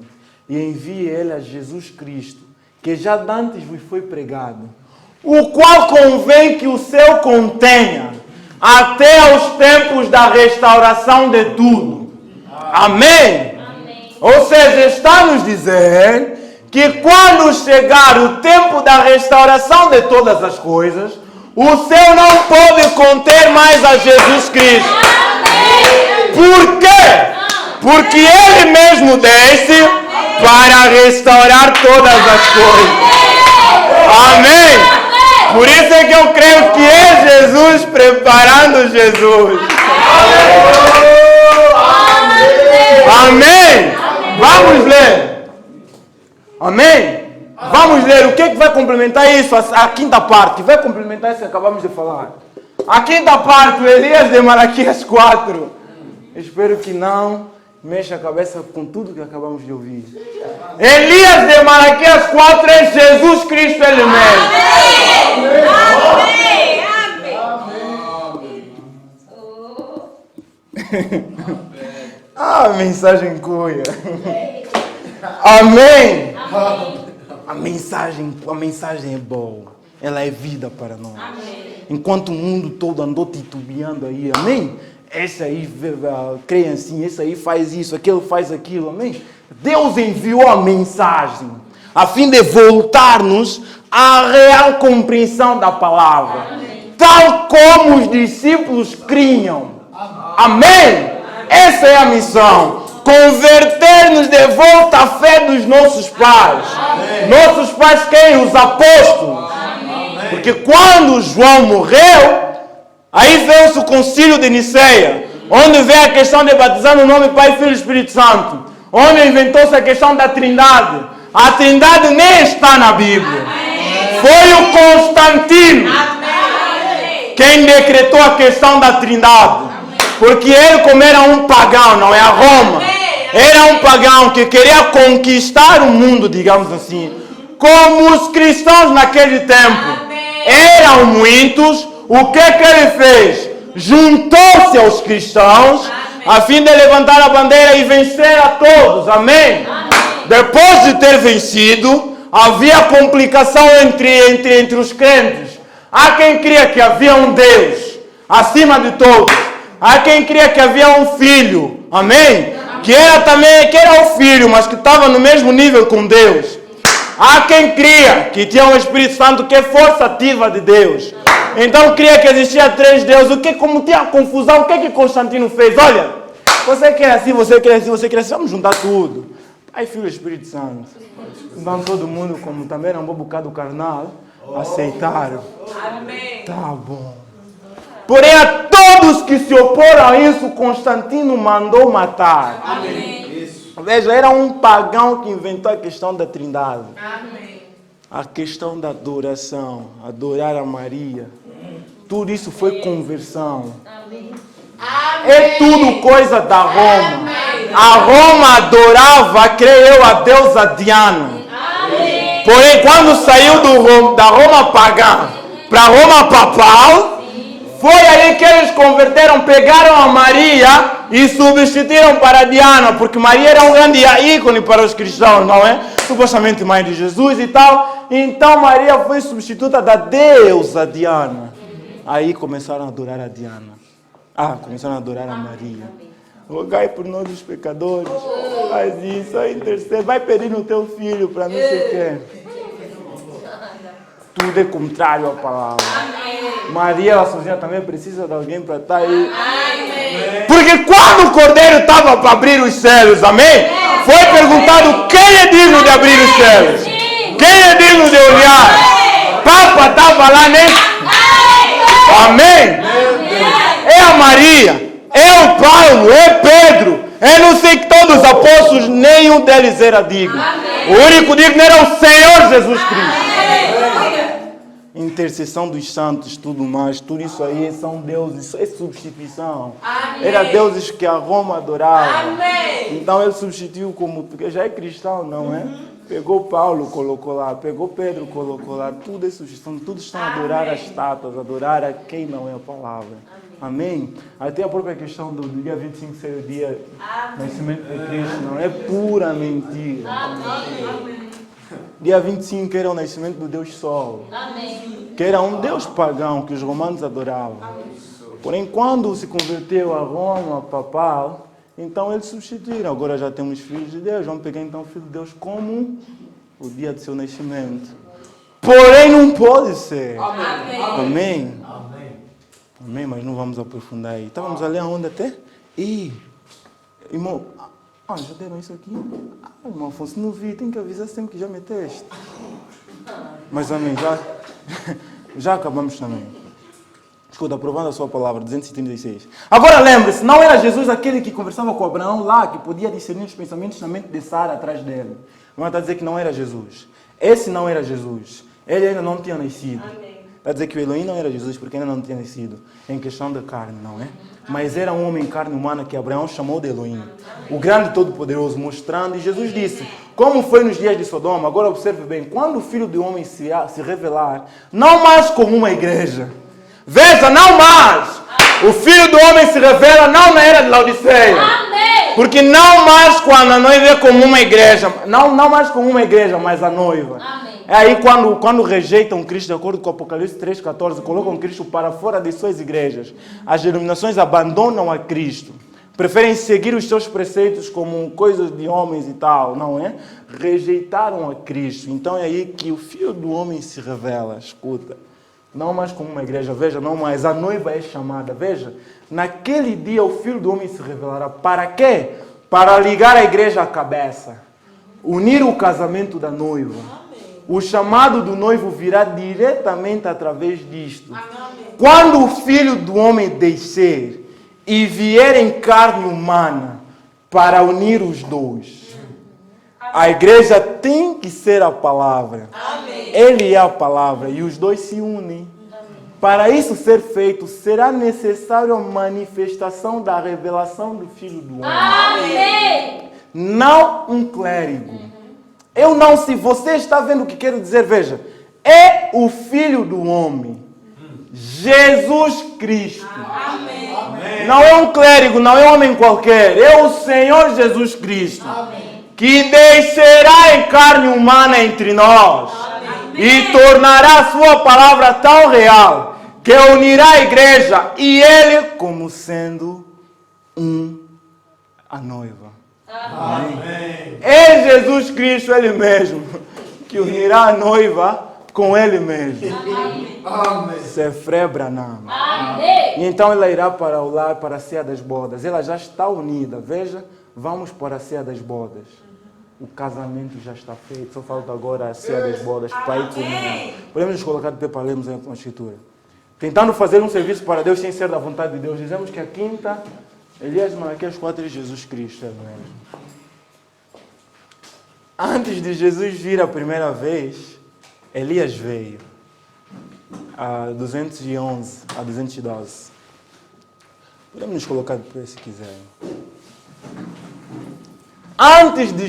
E envie Ele a Jesus Cristo, que já dantes vos foi pregado. O qual convém que o céu contenha até aos tempos da restauração de tudo. Amém? Ou seja, está nos dizer que quando chegar o tempo da restauração de todas as coisas, o céu não pode conter mais a Jesus Cristo. Por quê? Porque Ele mesmo desce para restaurar todas as coisas. Amém? Por isso é que eu creio que é Jesus preparando Jesus. Amém? Vamos ler. Amém? Vamos ler. O que é que vai complementar isso? A quinta parte. Vai complementar isso que acabamos de falar. A quinta parte, o Elias de Malaquias 4. Espero que não mexa a cabeça com tudo que acabamos de ouvir. Elias de Malaquias 4 é Jesus Cristo Ele mesmo. Ah, mensagem cuia. Amém. A mensagem é boa. Ela é vida para nós. Enquanto o mundo todo andou titubeando aí, amém? Esse aí crê assim, esse aí faz isso, aquele faz aquilo, amém? Deus enviou a mensagem a fim de voltar-nos à real compreensão da palavra. Tal como os discípulos criam. Amém? Essa é a missão. Converter-nos de volta à fé dos nossos pais. Nossos pais quem? Os apóstolos. Porque quando João morreu, aí veio o concílio de Niceia, onde veio a questão de batizar no nome Pai, Filho e Espírito Santo. Onde inventou-se a questão da Trindade. A Trindade nem está na Bíblia. Foi o Constantino quem decretou a questão da Trindade. Porque ele, como era um pagão, não é a Roma, era um pagão que queria conquistar o mundo, digamos assim. Como os cristãos naquele tempo eram muitos, o que ele fez? Juntou-se aos cristãos a fim de levantar a bandeira e vencer a todos. Amém? Depois de ter vencido, havia complicação entre os crentes. Há quem cria que havia um Deus acima de todos. Há quem cria que havia um filho. Amém? Que era o filho, mas que estava no mesmo nível com Deus. Há quem cria que tinha um Espírito Santo que é força ativa de Deus. Então cria que existia 3 deuses. Como tinha confusão, o que Constantino fez? Olha, você quer assim, você quer assim, você quer assim, vamos juntar tudo. Pai, Filho e Espírito Santo. Então todo mundo, como também era um bocado carnal, aceitaram. Amém. Tá bom. Porém, a todos que se oporam a isso, Constantino mandou matar. Amém. Veja, era um pagão que inventou a questão da Trindade. Amém. A questão da adoração, adorar a Maria. Tudo isso foi conversão. É tudo coisa da Roma. A Roma adorava, creio eu, a deusa Diana. Porém, quando saiu da Roma pagã para a Roma papal, foi aí que eles converteram, pegaram a Maria e substituíram para Diana, porque Maria era um grande ícone para os cristãos, não é? Supostamente mãe de Jesus e tal. Então Maria foi substituta da deusa Diana. Aí começaram a adorar a Diana. Começaram a adorar a Maria. Rogai por nós os pecadores. Faz isso, aí intercede. Vai pedir no teu filho para não sei o quê. Tudo é contrário à palavra. Maria, ela sozinha também precisa de alguém para estar aí. Porque quando o Cordeiro estava para abrir os céus, amém? Foi perguntado quem é digno de abrir os céus. Quem é digno de olhar? Papa estava lá, né? Amém? É a Maria, é o Paulo, é Pedro. Eu não sei que todos os apóstolos, nenhum deles era digno. O único digno era o Senhor Jesus Cristo. Amém. Intercessão dos santos, tudo mais, tudo isso aí são deuses, isso é substituição. Amém. Era deuses que a Roma adorava. Amém. Então ele substituiu como, porque já é cristão, não é? Pegou Paulo, colocou lá, pegou Pedro, colocou lá, tudo é substituição, tudo estão a adorar as estátuas, adorar a quem não é a palavra. Amém? Até a própria questão do dia 25 ser o dia do nascimento de Cristo, não é pura mentira. Amém. Dia 25 era o nascimento do Deus Sol, Amém. que era um Deus pagão que os romanos adoravam. Porém, quando se converteu a Roma papal, então eles substituíram. Agora já temos filhos de Deus, vamos pegar então o filho de Deus como o dia do seu nascimento. Porém, não pode ser. Amém. Amém? Amém, mas não vamos aprofundar aí. Estávamos ali aonde até? Irmão, já deram isso aqui? Irmão Afonso, não vi, tem que avisar sempre que já meteste. Mas amém, já acabamos também. Escuta, aprovando a sua palavra, 236. Agora lembre-se, não era Jesus aquele que conversava com Abraão lá, que podia discernir os pensamentos na mente de Sara atrás dele. Mas está a dizer que não era Jesus. Esse não era Jesus. Ele ainda não tinha nascido. Está a dizer que o Elohim não era Jesus porque ainda não tinha nascido. Em questão da carne, não é? Mas era um homem em carne humana que Abraão chamou de Elohim. O grande Todo-Poderoso, mostrando. E Jesus disse, como foi nos dias de Sodoma, agora observe bem, quando o Filho do Homem se revelar, não mais como uma igreja. Veja, não mais. O Filho do Homem se revela não na era de Laodiceia. Porque não mais quando a noiva é como uma igreja. Não mais como uma igreja, mas a noiva. É aí quando rejeitam Cristo, de acordo com Apocalipse 3,14, colocam Cristo para fora de suas igrejas. As denominações abandonam a Cristo. Preferem seguir os seus preceitos como coisas de homens e tal, não é? Rejeitaram a Cristo. Então é aí que o Filho do Homem se revela. Escuta. Não mais como uma igreja, veja, não mais. A noiva é chamada, veja. Naquele dia o Filho do Homem se revelará. Para quê? Para ligar a igreja à cabeça. Unir o casamento da noiva. O chamado do noivo virá diretamente através disto. Quando o Filho do Homem descer e vier em carne humana para unir os dois, a igreja tem que ser a palavra. Ele é a palavra e os dois se unem. Para isso ser feito, será necessário a manifestação da revelação do Filho do Homem. Não um clérigo. Se você está vendo o que quero dizer, veja. É o Filho do Homem. Jesus Cristo. Não é um clérigo, não é um homem qualquer. É o Senhor Jesus Cristo. Que descerá em carne humana entre nós. E tornará a sua palavra tão real que unirá a igreja e ele como sendo a noiva. Amém. É Jesus Cristo, Ele mesmo, que unirá a noiva com Ele mesmo. Amém. Sefre Branham. Amém. E então ela irá para o lar, para a ceia das bodas. Ela já está unida. Veja, vamos para a ceia das bodas. O casamento já está feito. Só falta agora a ceia das bodas. Pai comigo. Podemos nos colocar de pé para lermos a Escritura. Tentando fazer um serviço para Deus sem ser da vontade de Deus. Dizemos que a quinta, Elias, Malaquias 4 é Jesus Cristo. É mesmo. Antes de Jesus vir a primeira vez, Elias veio. A 211, a 212. Podemos nos colocar de pé se quiserem. Antes de